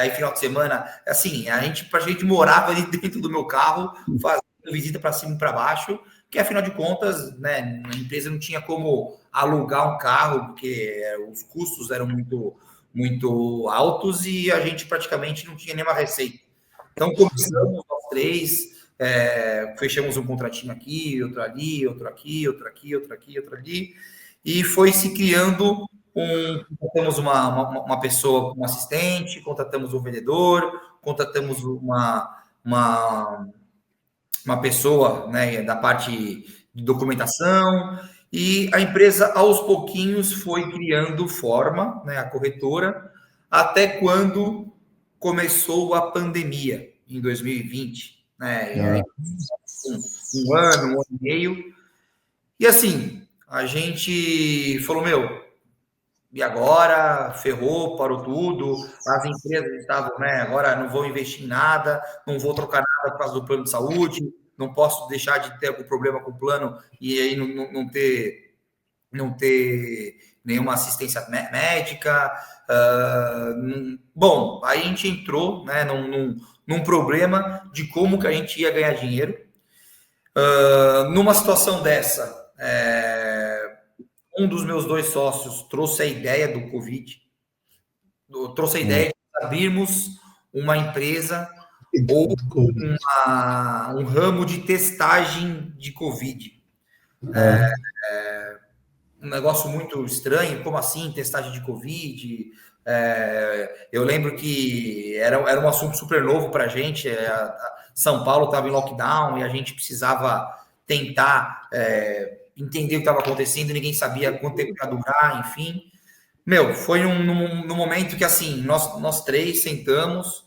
aí final de semana, assim, a gente morava ali dentro do meu carro, fazendo visita para cima e para baixo, que afinal de contas, né, a empresa não tinha como alugar um carro, porque os custos eram muito, muito altos e a gente praticamente não tinha nenhuma receita. Então, começamos nós 3, fechamos um contratinho aqui, outro ali, outro aqui, outro aqui, outro aqui, outro ali, e foi se criando contratamos uma pessoa, um assistente, contratamos um vendedor, contratamos uma pessoa, né, da parte de documentação, e a empresa aos pouquinhos foi criando forma, né, a corretora, até quando começou a pandemia, em 2020, né, um ano e meio, e assim, a gente falou, e agora ferrou, parou tudo, as empresas estavam, né, agora não vou investir em nada, não vou trocar nada por causa do plano de saúde, não posso deixar de ter algum problema com o plano e aí não ter não ter nenhuma assistência médica. Bom, aí a gente entrou, né, num problema de como que a gente ia ganhar dinheiro. Numa situação dessa, um dos meus 2 sócios trouxe a ideia do Covid, trouxe a ideia de abrirmos uma empresa ou um ramo de testagem de Covid. Um negócio muito estranho, como assim, testagem de Covid? Eu lembro que era um assunto super novo para a gente. São Paulo estava em lockdown e a gente precisava tentar entender o que estava acontecendo, ninguém sabia quanto tempo ia durar, enfim. Foi num momento que, assim, nós 3 sentamos,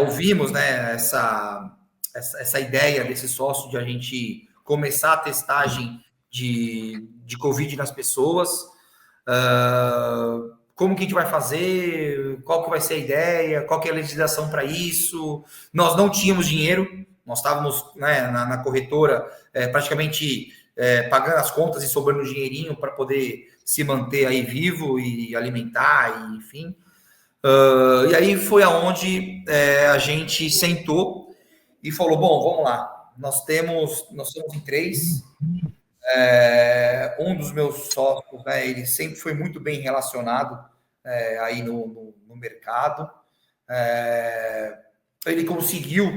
ouvimos, né, essa ideia desse sócio de a gente começar a testagem de Covid nas pessoas. Como que a gente vai fazer? Qual que vai ser a ideia? Qual que é a legislação para isso? Nós não tínhamos dinheiro, nós estávamos, né, na corretora praticamente pagando as contas e sobrando dinheirinho para poder se manter aí vivo e alimentar, e, enfim. E aí foi aonde a gente sentou e falou, bom, vamos lá, nós somos em 3. Um dos meus sócios, né, ele sempre foi muito bem relacionado aí no mercado. Ele conseguiu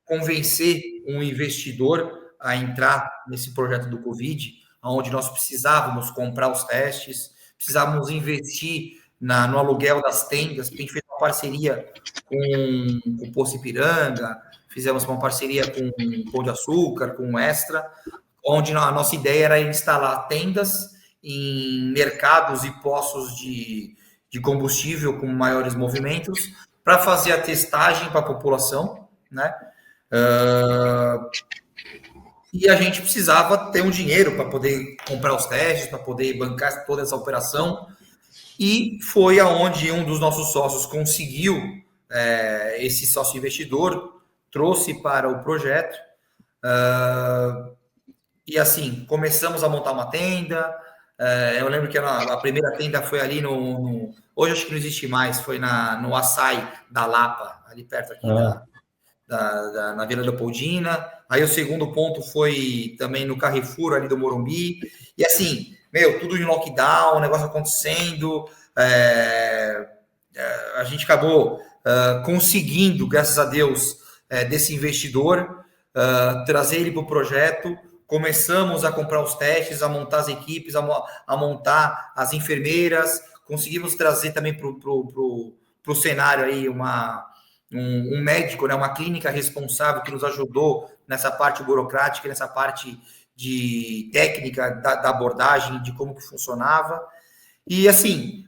convencer um investidor a entrar nesse projeto do Covid, onde nós precisávamos comprar os testes, precisávamos investir no aluguel das tendas, porque a gente fez uma parceria com o Poço Ipiranga, fizemos uma parceria com o Pão de Açúcar, com o Extra, onde a nossa ideia era instalar tendas em mercados e postos de combustível com maiores movimentos, para fazer a testagem para a população, né? E a gente precisava ter um dinheiro para poder comprar os testes, para poder bancar toda essa operação. E foi aonde um dos nossos sócios conseguiu esse sócio investidor, trouxe para o projeto. E assim, começamos a montar uma tenda. Eu lembro que a primeira tenda foi ali hoje acho que não existe mais, foi no Açaí da Lapa, ali perto aqui na Vila Leopoldina. Aí o segundo ponto foi também no Carrefour ali do Morumbi. E assim, tudo em lockdown, o negócio acontecendo. A gente acabou conseguindo, graças a Deus, desse investidor, trazer ele para o projeto. Começamos a comprar os testes, a montar as equipes, a montar as enfermeiras. Conseguimos trazer também para o cenário aí um médico, né, uma clínica responsável que nos ajudou nessa parte burocrática, nessa parte de técnica da abordagem, de como que funcionava. E assim,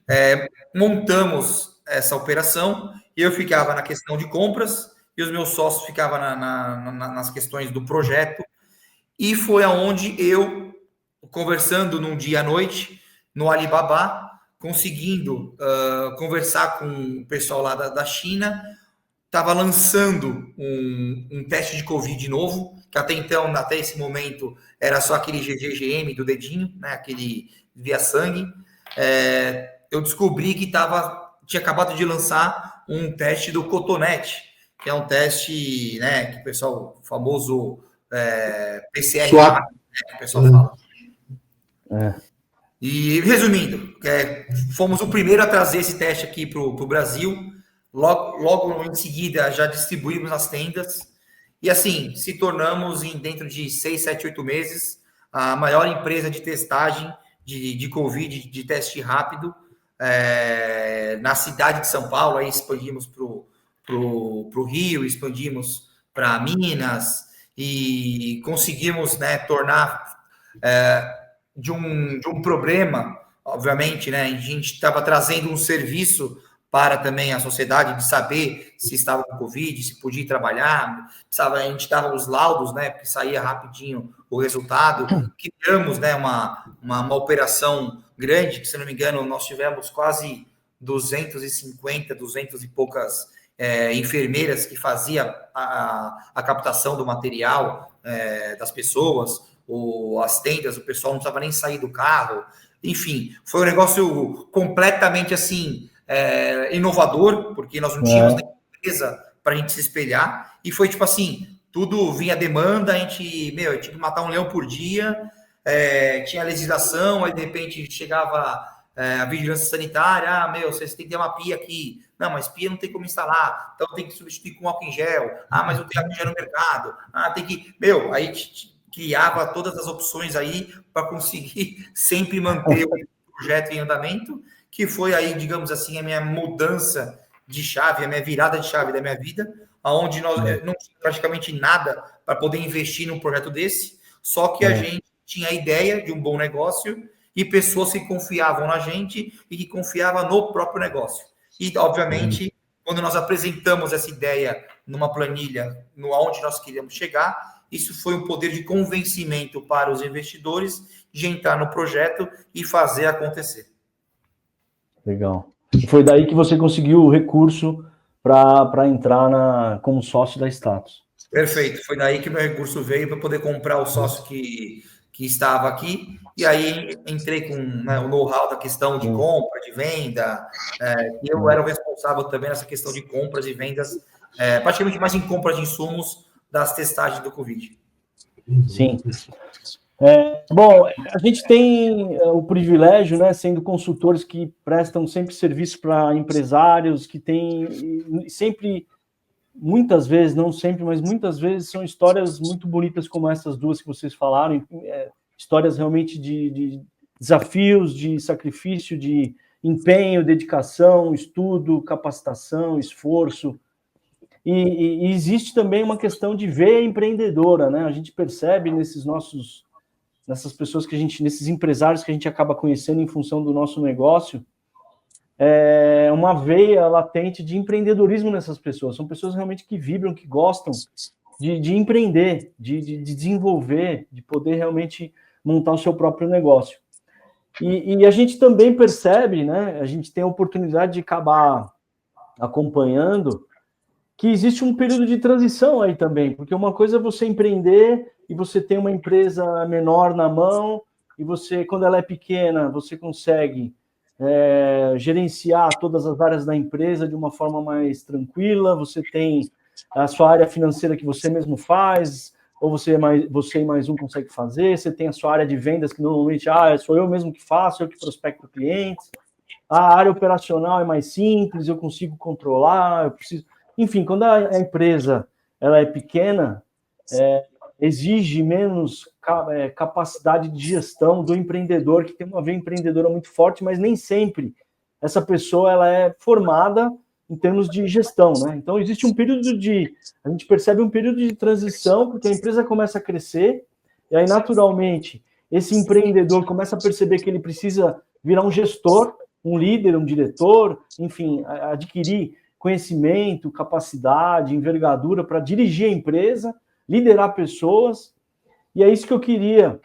montamos essa operação. Eu ficava na questão de compras e os meus sócios ficavam nas questões do projeto. E foi aonde eu, conversando num dia à noite, no Alibaba, conseguindo conversar com o pessoal lá da China, estava lançando um teste de Covid novo, que até então, até esse momento, era só aquele GGM do dedinho, né, aquele via sangue. Eu descobri que tinha acabado de lançar um teste do Cotonete, que é um teste, né, que o pessoal, o famoso PCR, né, que o pessoal fala. E resumindo, fomos o primeiro a trazer esse teste aqui para o Brasil. Logo em seguida já distribuímos nas tendas e assim se tornamos dentro de 6, 7, 8 meses a maior empresa de testagem de Covid, de teste rápido na cidade de São Paulo. Aí expandimos para o Rio, expandimos para Minas e conseguimos, né, tornar de um problema, obviamente, né, a gente estava trazendo um serviço para também a sociedade de saber se estava com Covid, se podia trabalhar, a gente dava os laudos, né, porque saía rapidinho o resultado. Criamos, né, uma operação grande, que, se não me engano, nós tivemos quase 250, 200 e poucas enfermeiras que faziam a captação do material das pessoas, as tendas, o pessoal não precisava nem sair do carro. Enfim, foi um negócio completamente assim, inovador, porque nós não tínhamos nenhuma empresa para a gente se espelhar. E foi tipo assim, tudo vinha demanda, a gente tinha que matar um leão por dia, tinha legislação, aí de repente chegava a vigilância sanitária, vocês têm que ter uma pia aqui. Não, mas pia não tem como instalar, então tem que substituir com álcool em gel. Mas não tem álcool em gel no mercado. Tem que... aí criava todas as opções aí para conseguir sempre manter o projeto em andamento, que foi aí, digamos assim, a minha mudança de chave, a minha virada de chave da minha vida, onde nós não tinha praticamente nada para poder investir num projeto desse, só que a gente tinha a ideia de um bom negócio e pessoas que confiavam na gente e que confiavam no próprio negócio. E, obviamente, quando nós apresentamos essa ideia numa planilha, onde nós queríamos chegar, isso foi um poder de convencimento para os investidores de entrar no projeto e fazer acontecer. Legal. E foi daí que você conseguiu o recurso para entrar como sócio da Status. Perfeito. Foi daí que meu recurso veio para poder comprar o sócio que estava aqui. E aí entrei com o know-how da questão de compra, de venda. E eu era o responsável também nessa questão de compras e vendas, praticamente mais em compras de insumos das testagens do Covid. Sim. Bom, a gente tem o privilégio, né, sendo consultores que prestam sempre serviço para empresários, que têm sempre, muitas vezes, não sempre, mas muitas vezes são histórias muito bonitas como essas duas que vocês falaram, histórias realmente de desafios, de sacrifício, de empenho, dedicação, estudo, capacitação, esforço. E existe também uma questão de veia empreendedora, né? A gente percebe nessas pessoas nesses empresários que a gente acaba conhecendo em função do nosso negócio, uma veia latente de empreendedorismo nessas pessoas. São pessoas realmente que vibram, que gostam de empreender, de desenvolver, de poder realmente montar o seu próprio negócio. E a gente também percebe, né? A gente tem a oportunidade de acabar acompanhando que existe um período de transição aí também, porque uma coisa é você empreender e você tem uma empresa menor na mão, e você, quando ela é pequena, você consegue gerenciar todas as áreas da empresa de uma forma mais tranquila, você tem a sua área financeira que você mesmo faz, ou você e mais um consegue fazer, você tem a sua área de vendas que normalmente, sou eu mesmo que faço, eu que prospecto clientes, a área operacional é mais simples, eu consigo controlar, eu preciso... Enfim, quando a empresa ela é pequena, exige menos capacidade de gestão do empreendedor, que tem uma veia empreendedora muito forte, mas nem sempre essa pessoa ela é formada em termos de gestão, né? Então, existe um período a gente percebe um período de transição, porque a empresa começa a crescer, e aí, naturalmente, esse empreendedor começa a perceber que ele precisa virar um gestor, um líder, um diretor, enfim, adquirir conhecimento, capacidade, envergadura para dirigir a empresa, liderar pessoas, e é isso que eu queria.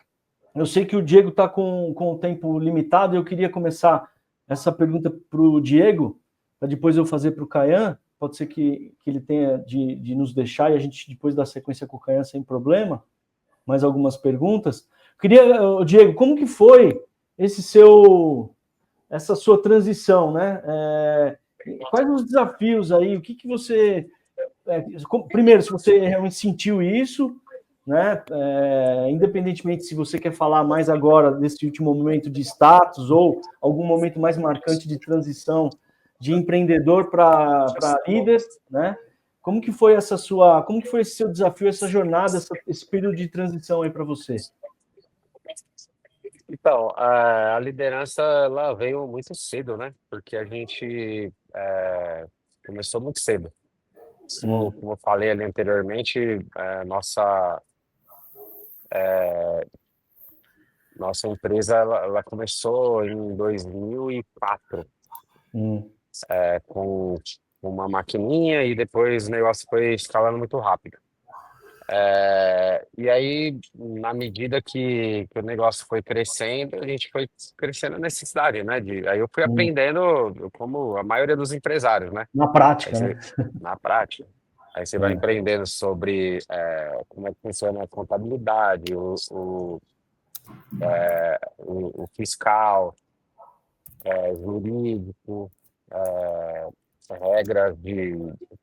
Eu sei que o Diego está com o tempo limitado, eu queria começar essa pergunta para o Diego, para depois eu fazer para o Kayan, pode ser que ele tenha de nos deixar, e a gente depois dá sequência com o Kayan sem problema, mais algumas perguntas. Queria, Diego, como que foi essa sua transição, né? Quais os desafios aí? O que você... primeiro, se você realmente sentiu isso, né? Independentemente se você quer falar mais agora desse último momento de status ou algum momento mais marcante de transição de empreendedor para líder, né? Como que foi esse seu desafio, essa jornada, esse período de transição aí para você? Então, a liderança ela veio muito cedo, né? Porque a gente começou muito cedo. Como eu falei ali anteriormente, nossa empresa ela começou em 2004 com uma maquininha, e depois o negócio foi escalando muito rápido. E aí, na medida que o negócio foi crescendo, a gente foi crescendo a necessidade, né? Aí eu fui aprendendo como a maioria dos empresários, né? Na prática, né? Na prática. Aí você vai aprendendo sobre como é que funciona a contabilidade, o fiscal, jurídico, regras de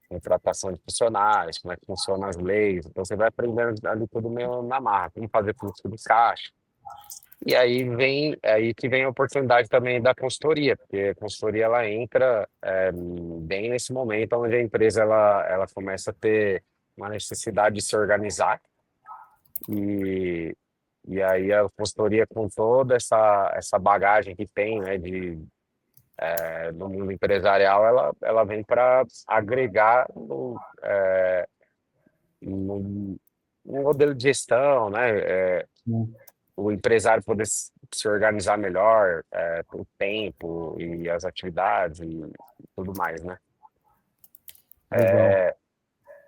contratação de funcionários, como é que funcionam as leis. Então você vai aprendendo ali tudo meio na marra, como fazer fluxo de caixa. E aí que vem a oportunidade também da consultoria, porque a consultoria ela entra bem nesse momento onde a empresa ela começa a ter uma necessidade de se organizar. E aí a consultoria, com toda essa bagagem que tem, né, no mundo empresarial, ela vem para agregar no modelo de gestão, né? O empresário poder se organizar melhor, o tempo e as atividades e tudo mais, né? Legal.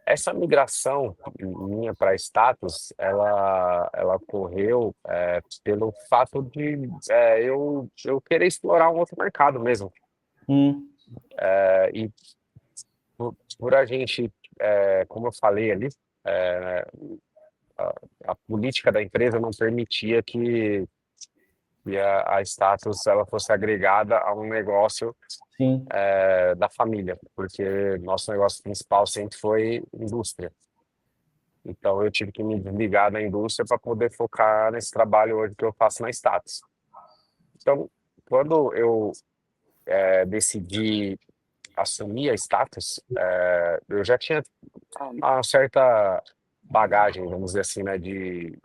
Essa migração minha para status, ela ocorreu pelo fato de eu querer explorar um outro mercado mesmo. E por a gente, como eu falei ali, a política da empresa não permitia que a status ela fosse agregada a um negócio Sim. da família, porque nosso negócio principal sempre foi indústria. Então eu tive que me desligar da indústria para poder focar nesse trabalho hoje que eu faço na status. Então, quando eu decidi assumir a status, eu já tinha uma certa bagagem, vamos dizer assim, né, de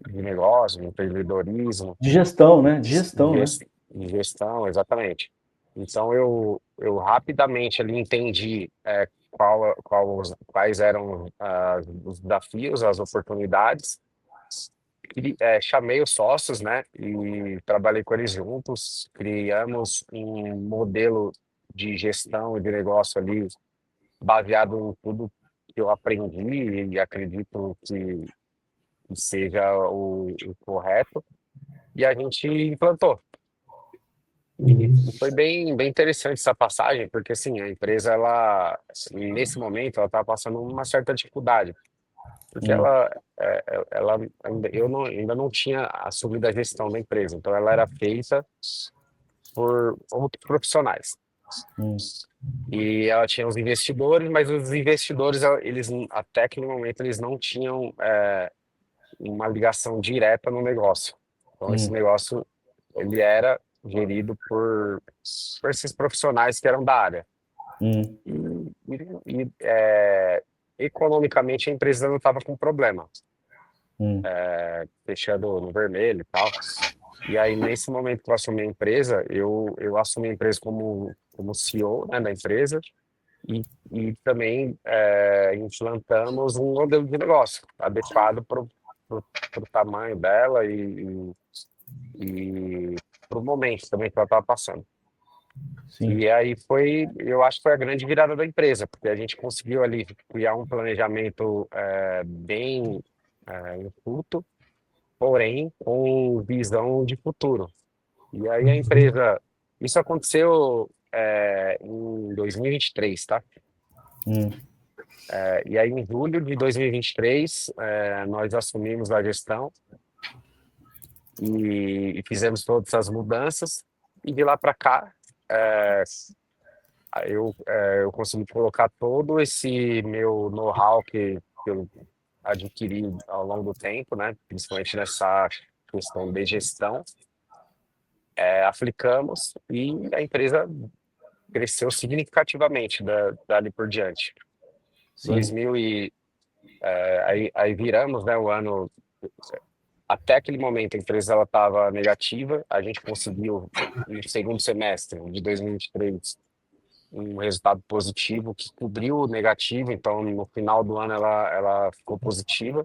negócio, de empreendedorismo. De gestão, né? De gestão, né? De gestão, exatamente. Então, eu rapidamente ali entendi quais eram os desafios, as oportunidades. Chamei os sócios, né, e trabalhei com eles juntos. Criamos um modelo de gestão e de negócio ali baseado em tudo que eu aprendi e acredito que seja o correto, e a gente implantou. E foi bem interessante essa passagem, porque assim, a empresa, nesse momento, ela estava passando uma certa dificuldade, porque eu ainda não tinha assumido a gestão da empresa, então ela era feita por outros profissionais. E ela tinha os investidores, mas os investidores, eles até aquele momento, eles não tinham uma ligação direta no negócio. Então esse negócio, ele era gerido por esses profissionais que eram da área. Economicamente a empresa não estava com problema, fechando no vermelho e tal. E aí nesse momento que eu assumi a empresa, eu assumi a empresa como CEO, né, da empresa, e também implantamos um modelo de negócio adequado para o tamanho dela e para o momento também que ela estava passando. Sim. E aí eu acho que foi a grande virada da empresa, porque a gente conseguiu ali criar um planejamento bem enxuto, porém com visão de futuro. E aí a empresa, isso aconteceu em 2023, tá? E aí em julho de 2023 nós assumimos a gestão e fizemos todas as mudanças, e de lá para cá eu consegui colocar todo esse meu know-how que eu adquiri ao longo do tempo, né, principalmente nessa questão de gestão, aplicamos, e a empresa cresceu significativamente dali por diante. Aí viramos, né, o ano. Até aquele momento a empresa estava negativa, a gente conseguiu no segundo semestre de 2023 um resultado positivo que cobriu o negativo, então no final do ano ela ficou positiva.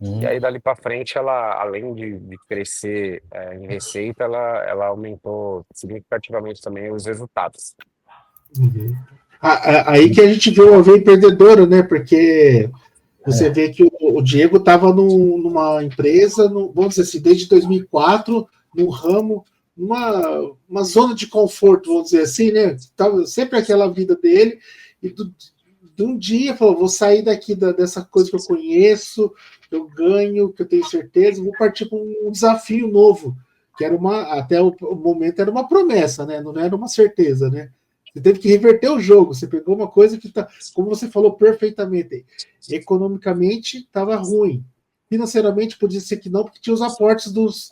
E aí dali para frente ela, além de crescer em receita, ela aumentou significativamente também os resultados. Aí que a gente vê uma veia empreendedora, né? Porque você vê que o Diego estava numa empresa, vamos dizer assim, desde 2004, num ramo, uma zona de conforto, vamos dizer assim, né? Tava sempre aquela vida dele, e de um dia falou, vou sair daqui dessa coisa que eu conheço, que eu ganho, que eu tenho certeza, vou partir para um desafio novo, que era até o momento era uma promessa, né? Não era uma certeza, né? Você teve que reverter o jogo, você pegou uma coisa que tá, como você falou perfeitamente, economicamente estava ruim. Financeiramente podia ser que não, porque tinha os aportes dos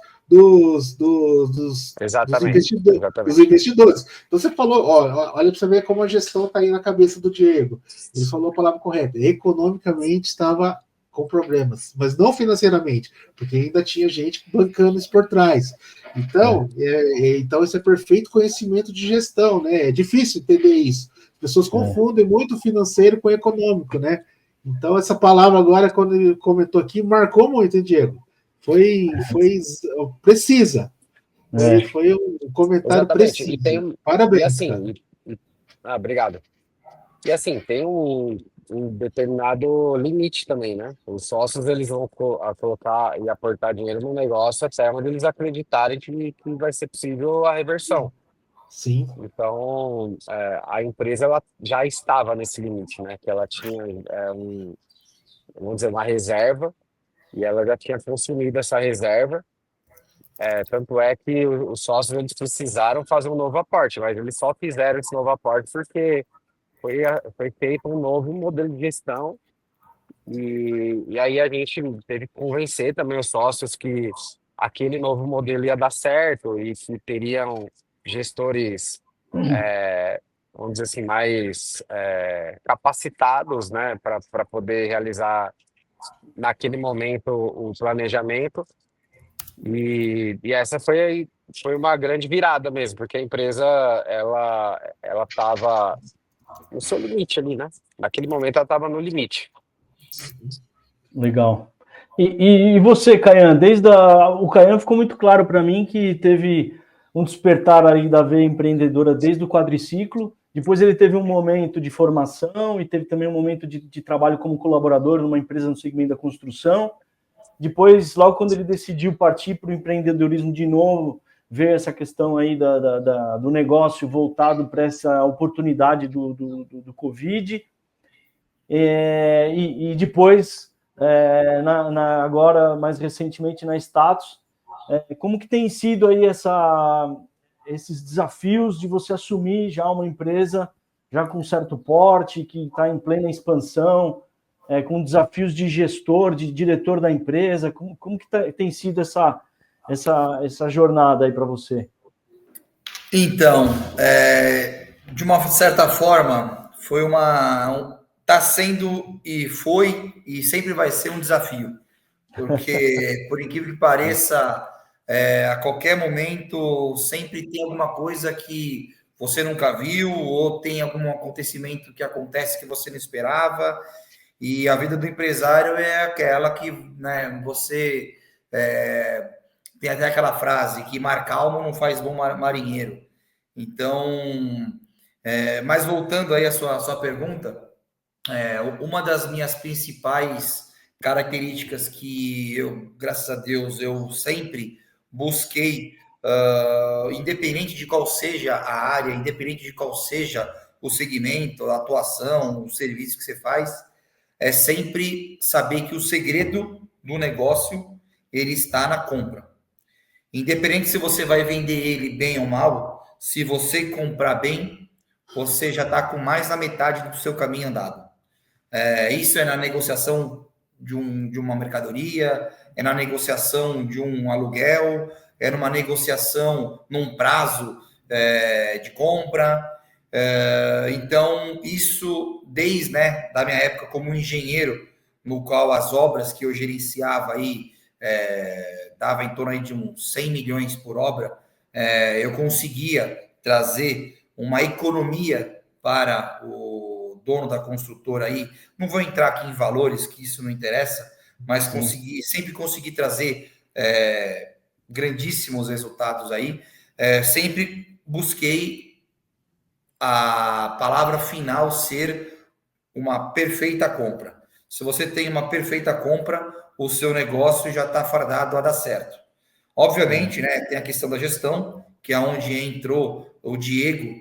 Exatamente. investidores. Então você falou, olha para você ver como a gestão está aí na cabeça do Diego. Ele falou a palavra correta. Economicamente estava com problemas, mas não financeiramente, porque ainda tinha gente bancando isso por trás. Então, então esse é perfeito conhecimento de gestão, né? É difícil entender isso. As pessoas confundem muito o financeiro com o econômico, né? Então, essa palavra agora, quando ele comentou aqui, marcou muito, hein, Diego? Foi precisa. Foi um comentário Exatamente. preciso. Parabéns. E assim, obrigado. E assim, tem um determinado limite também, né? Os sócios, eles vão colocar e aportar dinheiro no negócio até onde eles acreditarem que vai ser possível a reversão. Sim. Então, a empresa ela já estava nesse limite, né? Que ela tinha, vamos dizer, uma reserva, e ela já tinha consumido essa reserva. Tanto é que os sócios eles precisaram fazer um novo aporte, mas eles só fizeram esse novo aporte porque foi feito um novo modelo de gestão, e aí a gente teve que convencer também os sócios que aquele novo modelo ia dar certo e que teriam gestores, vamos dizer assim, mais capacitados, né, para poder realizar naquele momento o planejamento. E essa foi uma grande virada mesmo, porque a empresa ela estava no seu limite ali, né? Naquele momento ela estava no limite. Legal. E você, Caian, o Caian ficou muito claro para mim que teve um despertar aí da veia empreendedora desde o quadriciclo, depois ele teve um momento de formação e teve também um momento de trabalho como colaborador numa empresa no segmento da construção. Depois, logo quando ele decidiu partir para o empreendedorismo de novo, ver essa questão aí do negócio voltado para essa oportunidade do Covid. E depois, agora, mais recentemente, na Status, como que tem sido aí esses desafios de você assumir já uma empresa já com certo porte, que está em plena expansão, com desafios de gestor, de diretor da empresa, como que tem sido essa jornada aí para você? Então, de uma certa forma, está sendo e foi e sempre vai ser um desafio, porque, por incrível que pareça, a qualquer momento sempre tem alguma coisa que você nunca viu ou tem algum acontecimento que acontece que você não esperava. E a vida do empresário é aquela que, né, você tem até aquela frase que mar calmo não faz bom marinheiro. Então, mas voltando aí à sua pergunta, uma das minhas principais características que eu, graças a Deus, eu sempre busquei, independente de qual seja a área, independente de qual seja o segmento, a atuação, o serviço que você faz, é sempre saber que o segredo do negócio ele está na compra. Independente se você vai vender ele bem ou mal, se você comprar bem, você já está com mais da metade do seu caminho andado. Isso é na negociação de uma mercadoria, é na negociação de um aluguel, é numa negociação num prazo de compra. Então, isso desde da minha época como engenheiro, no qual as obras que eu gerenciava aí dava em torno aí de uns 100 milhões por obra, eu conseguia trazer uma economia para o dono da construtora aí. Não vou entrar aqui em valores, que isso não interessa, mas sempre consegui trazer grandíssimos resultados aí. Sempre busquei a palavra final ser uma perfeita compra. Se você tem uma perfeita compra, o seu negócio já está fardado a dar certo. Obviamente, né, tem a questão da gestão, que é onde entrou o Diego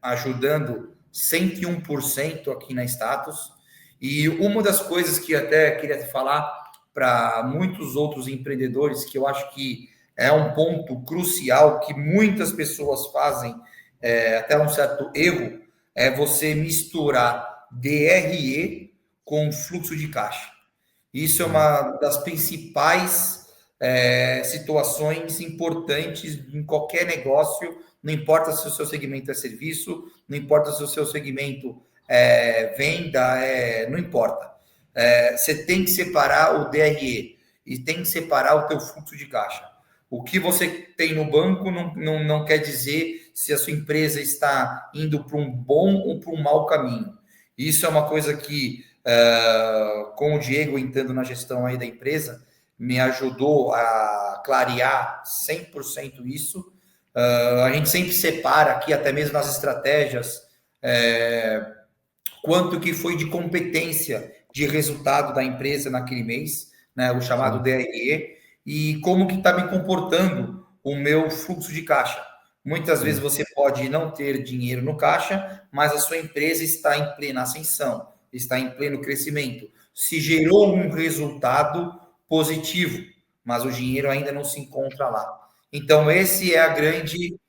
ajudando 101% aqui na Status. E uma das coisas que até queria falar para muitos outros empreendedores, que eu acho que é um ponto crucial, que muitas pessoas fazem até um certo erro, é você misturar DRE com fluxo de caixa. Isso é uma das principais situações importantes em qualquer negócio, não importa se o seu segmento é serviço, não importa se o seu segmento é venda, não importa. Você tem que separar o DRE e tem que separar o teu fluxo de caixa. O que você tem no banco não quer dizer se a sua empresa está indo para um bom ou para um mau caminho. Isso é uma coisa que, com o Diego entrando na gestão aí da empresa, me ajudou a clarear 100% isso. A gente sempre separa aqui, até mesmo nas estratégias, quanto que foi de competência de resultado da empresa naquele mês, né, o chamado DRE, e como que está me comportando o meu fluxo de caixa. Muitas vezes você pode não ter dinheiro no caixa, mas a sua empresa está em plena ascensão, está em pleno crescimento. Se gerou um resultado positivo, mas o dinheiro ainda não se encontra lá. Então, esse é a grande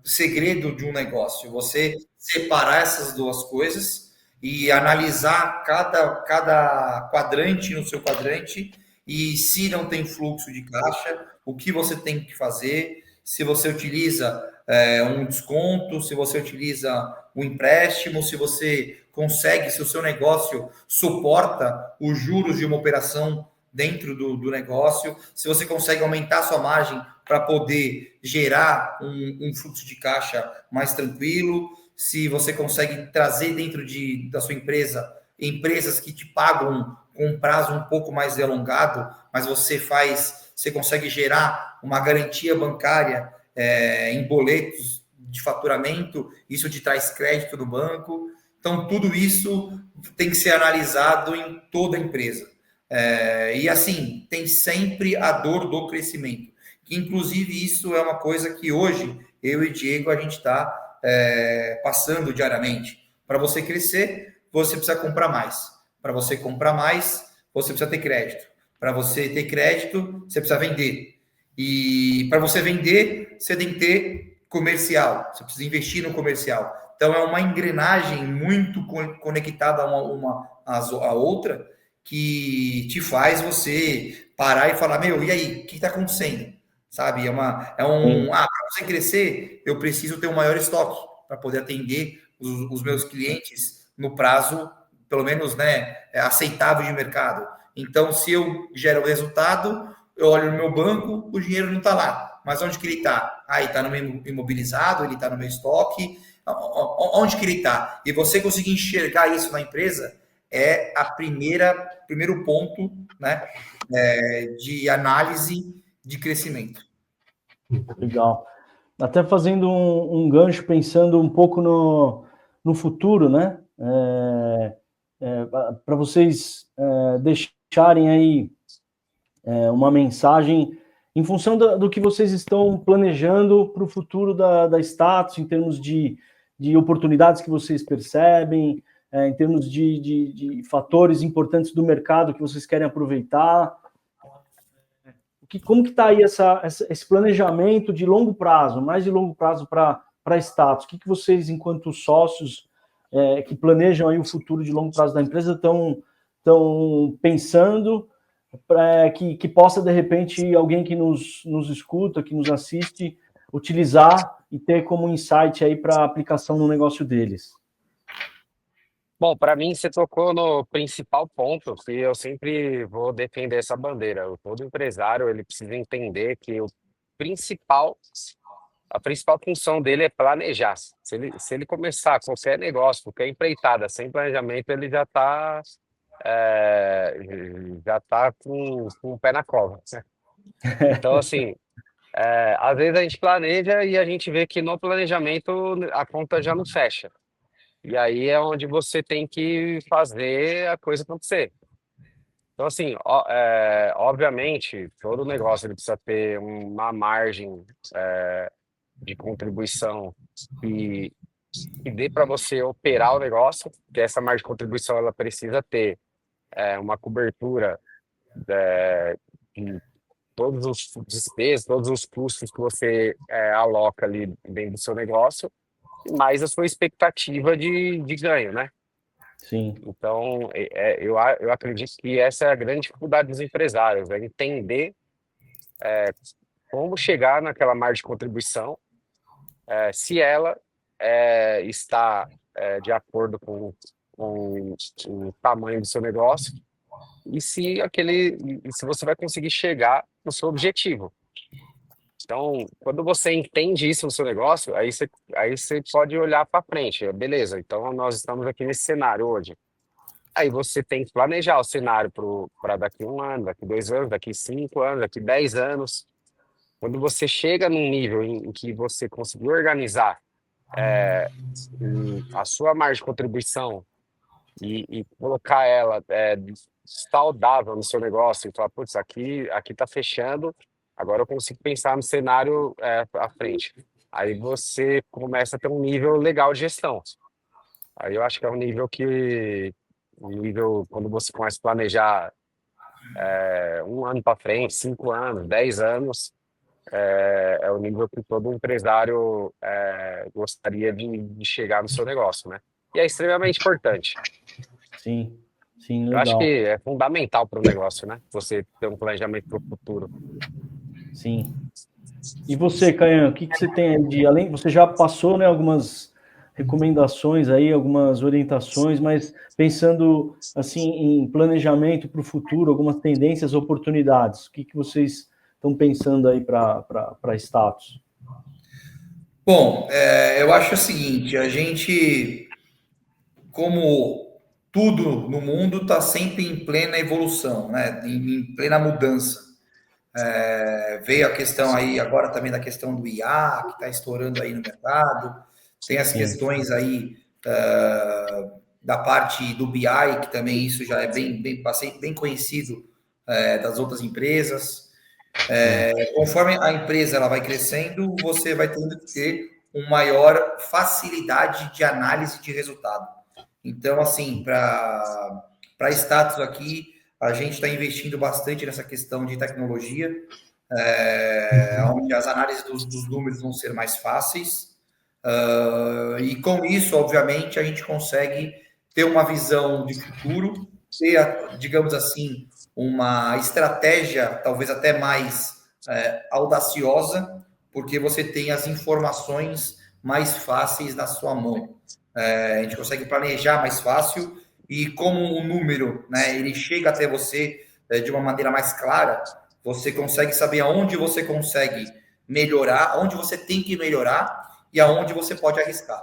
segredo de um negócio. Você separar essas duas coisas e analisar cada quadrante no seu quadrante, e se não tem fluxo de caixa, o que você tem que fazer, se você utiliza um desconto, se você utiliza um empréstimo, se você consegue, se o seu negócio suporta os juros de uma operação dentro do negócio, se você consegue aumentar a sua margem para poder gerar um fluxo de caixa mais tranquilo, se você consegue trazer dentro da sua empresa empresas que te pagam com um prazo um pouco mais alongado, mas você consegue gerar uma garantia bancária em boletos de faturamento, isso te traz crédito do banco. Então, tudo isso tem que ser analisado em toda a empresa. E assim, tem sempre a dor do crescimento. Que, inclusive, isso é uma coisa que hoje, eu e Diego, a gente está passando diariamente. Para você crescer, você precisa comprar mais. Para você comprar mais, você precisa ter crédito. Para você ter crédito, você precisa vender. E para você vender, você tem que ter comercial. Você precisa investir no comercial. Então, é uma engrenagem muito conectada a outra, que te faz você parar e falar, meu, e aí, o que está acontecendo? Sabe, para você crescer, eu preciso ter um maior estoque para poder atender os meus clientes no prazo, pelo menos, né, aceitável de mercado. Então, se eu gero o resultado, eu olho no meu banco, o dinheiro não está lá. Mas onde que ele está? Ele está no meu imobilizado, ele está no meu estoque. Onde que ele está? E você conseguir enxergar isso na empresa é primeiro ponto, né, de análise de crescimento. Legal. Até fazendo um gancho, pensando um pouco no futuro, né? Para vocês deixarem aí uma mensagem em função do que vocês estão planejando para o futuro da Status, em termos de oportunidades que vocês percebem, em termos de fatores importantes do mercado que vocês querem aproveitar. Como que está aí esse planejamento de longo prazo, mais de longo prazo para a Status? O que vocês, enquanto sócios que planejam aí o futuro de longo prazo da empresa, estão pensando que possa, de repente, alguém que nos escuta, que nos assiste, utilizar e ter como insight aí para aplicação no negócio deles? Bom, para mim, você tocou no principal ponto, que eu sempre vou defender essa bandeira. Todo empresário, ele precisa entender que a principal função dele é planejar. Se ele começar qualquer negócio, qualquer empreitada sem planejamento, ele já está com o pé na cova, né? Então, assim, às vezes a gente planeja e a gente vê que no planejamento a conta já não fecha. E aí é onde você tem que fazer a coisa acontecer. Então, assim, obviamente, todo negócio ele precisa ter uma margem de contribuição que que dê para você operar o negócio, porque essa margem de contribuição ela precisa ter uma cobertura de todos os despesas, todos os custos que você aloca ali dentro do seu negócio, mais a sua expectativa de ganho, né? Sim. Então, eu acredito que essa é a grande dificuldade dos empresários, é entender como chegar naquela margem de contribuição, se ela está de acordo com o tamanho do seu negócio e se você vai conseguir chegar no seu objetivo. Então, quando você entende isso no seu negócio, aí você pode olhar para frente. Beleza, então nós estamos aqui nesse cenário hoje. Aí você tem que planejar o cenário para daqui 1 ano, daqui 2 anos, daqui 5 anos, daqui 10 anos. Quando você chega num nível em que você conseguiu organizar a sua margem de contribuição e colocar ela saudável no seu negócio e falar, putz, aqui está fechando, agora eu consigo pensar no cenário à frente. Aí você começa a ter um nível legal de gestão. Aí eu acho que é um nível quando você começa a planejar 1 ano para frente, 5 anos, 10 anos, é o nível que todo empresário gostaria de chegar no seu negócio, né? E é extremamente importante. Sim, sim, Eu acho legal. que é fundamental para o negócio, né? Você ter um planejamento para o futuro. Sim. E você, Caian, o que você tem aí de além? Você já passou, né, algumas recomendações aí, algumas orientações, mas pensando assim em planejamento para o futuro, algumas tendências, oportunidades. O que vocês estão pensando aí para status? Bom, eu acho o seguinte, a gente, como tudo no mundo, está sempre em plena evolução, né? Em plena mudança. Veio a questão aí agora também da questão do IA, que está estourando aí no mercado. Tem as questões aí da parte do BI, que também isso já é bem conhecido das outras empresas. Conforme a empresa ela vai crescendo, você vai tendo que ter uma maior facilidade de análise de resultado. Então, assim, para status aqui, a gente está investindo bastante nessa questão de tecnologia, onde as análises dos números vão ser mais fáceis. E com isso, obviamente, a gente consegue ter uma visão de futuro, ter, digamos assim, uma estratégia talvez até mais audaciosa, porque você tem as informações mais fáceis na sua mão. A gente consegue planejar mais fácil e como o número, né, ele chega até você de uma maneira mais clara, você consegue saber aonde você consegue melhorar, aonde você tem que melhorar e aonde você pode arriscar.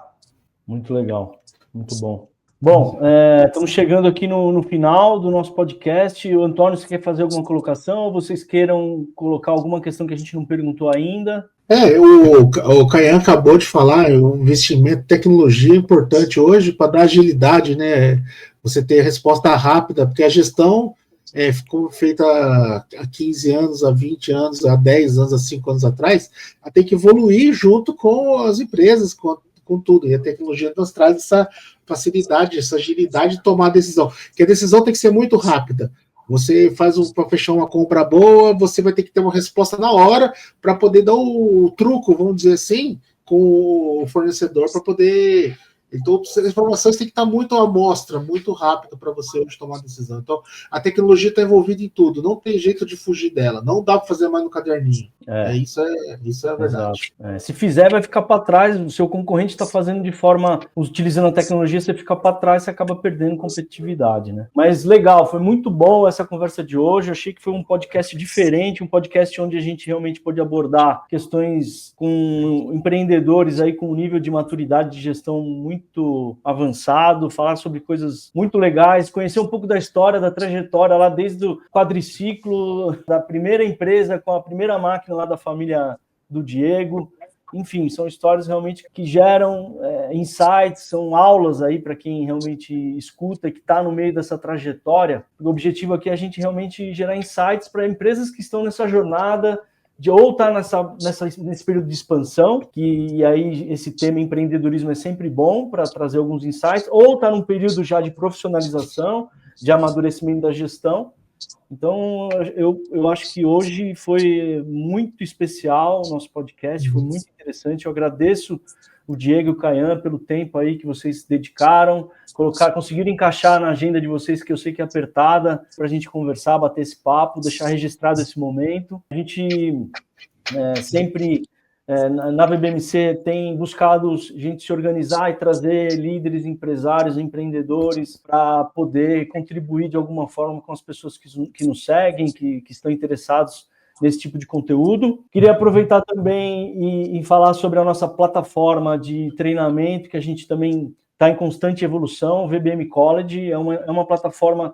Muito legal, muito bom. Bom, estamos chegando aqui no final do nosso podcast. O Antônio, você quer fazer alguma colocação ou vocês queiram colocar alguma questão que a gente não perguntou ainda? O Caian acabou de falar, o investimento em tecnologia é importante hoje para dar agilidade, né? Você ter resposta rápida, porque a gestão ficou feita há 15 anos, há 20 anos, há 10 anos, há 5 anos atrás, tem que evoluir junto com as empresas, com tudo. E a tecnologia nos traz essa facilidade, essa agilidade de tomar a decisão. Porque a decisão tem que ser muito rápida. Você faz para fechar uma compra boa, você vai ter que ter uma resposta na hora para poder dar o truco, vamos dizer assim, com o fornecedor para poder. Então, as informações têm que estar muito à mostra, muito rápido para você hoje tomar a decisão. Então, a tecnologia está envolvida em tudo, não tem jeito de fugir dela, não dá para fazer mais no caderninho. Isso é a verdade. Se fizer, vai ficar para trás, o seu concorrente está fazendo de forma, utilizando a tecnologia, você fica para trás, você acaba perdendo competitividade, né? Mas legal, foi muito bom essa conversa de hoje, eu achei que foi um podcast diferente, um podcast onde a gente realmente pôde abordar questões com empreendedores aí com um nível de maturidade de gestão muito avançado, falar sobre coisas muito legais, conhecer um pouco da história, da trajetória lá desde o quadriciclo, da primeira empresa com a primeira máquina lá da família do Diego. Enfim, são histórias realmente que geram insights, são aulas aí para quem realmente escuta, que está no meio dessa trajetória. O objetivo aqui é a gente realmente gerar insights para empresas que estão nessa jornada, ou estar nesse período de expansão, que aí esse tema empreendedorismo é sempre bom para trazer alguns insights, ou estar num período já de profissionalização, de amadurecimento da gestão. Então, eu acho que hoje foi muito especial o nosso podcast, foi muito interessante. Eu agradeço o Diego e o Caian pelo tempo aí que vocês dedicaram, conseguiram encaixar na agenda de vocês, que eu sei que é apertada, para a gente conversar, bater esse papo, deixar registrado esse momento. A gente sempre, na VBMC, tem buscado a gente se organizar e trazer líderes, empresários, empreendedores, para poder contribuir de alguma forma com as pessoas que nos seguem, que estão interessados nesse tipo de conteúdo. Queria aproveitar também e falar sobre a nossa plataforma de treinamento, que a gente também está em constante evolução. O VBM College é uma plataforma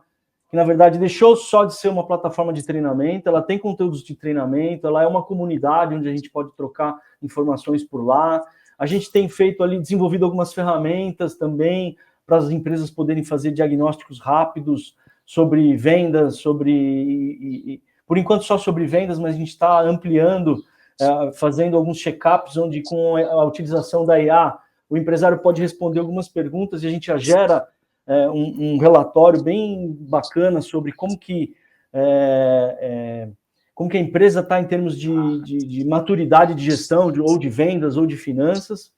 que, na verdade, deixou só de ser uma plataforma de treinamento, ela tem conteúdos de treinamento, ela é uma comunidade onde a gente pode trocar informações por lá. A gente tem feito ali, desenvolvido algumas ferramentas também para as empresas poderem fazer diagnósticos rápidos sobre vendas, por enquanto só sobre vendas, mas a gente está ampliando, fazendo alguns check-ups, onde com a utilização da IA, o empresário pode responder algumas perguntas e a gente já gera um relatório bem bacana sobre como que a empresa está em termos de maturidade de gestão, ou de vendas, ou de finanças.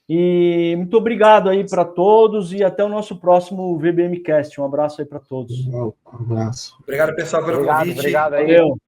E muito obrigado aí para todos e até o nosso próximo VBMcast. Um abraço aí para todos. Um abraço. Obrigado, pessoal, pelo convite. Obrigado aí. Valeu.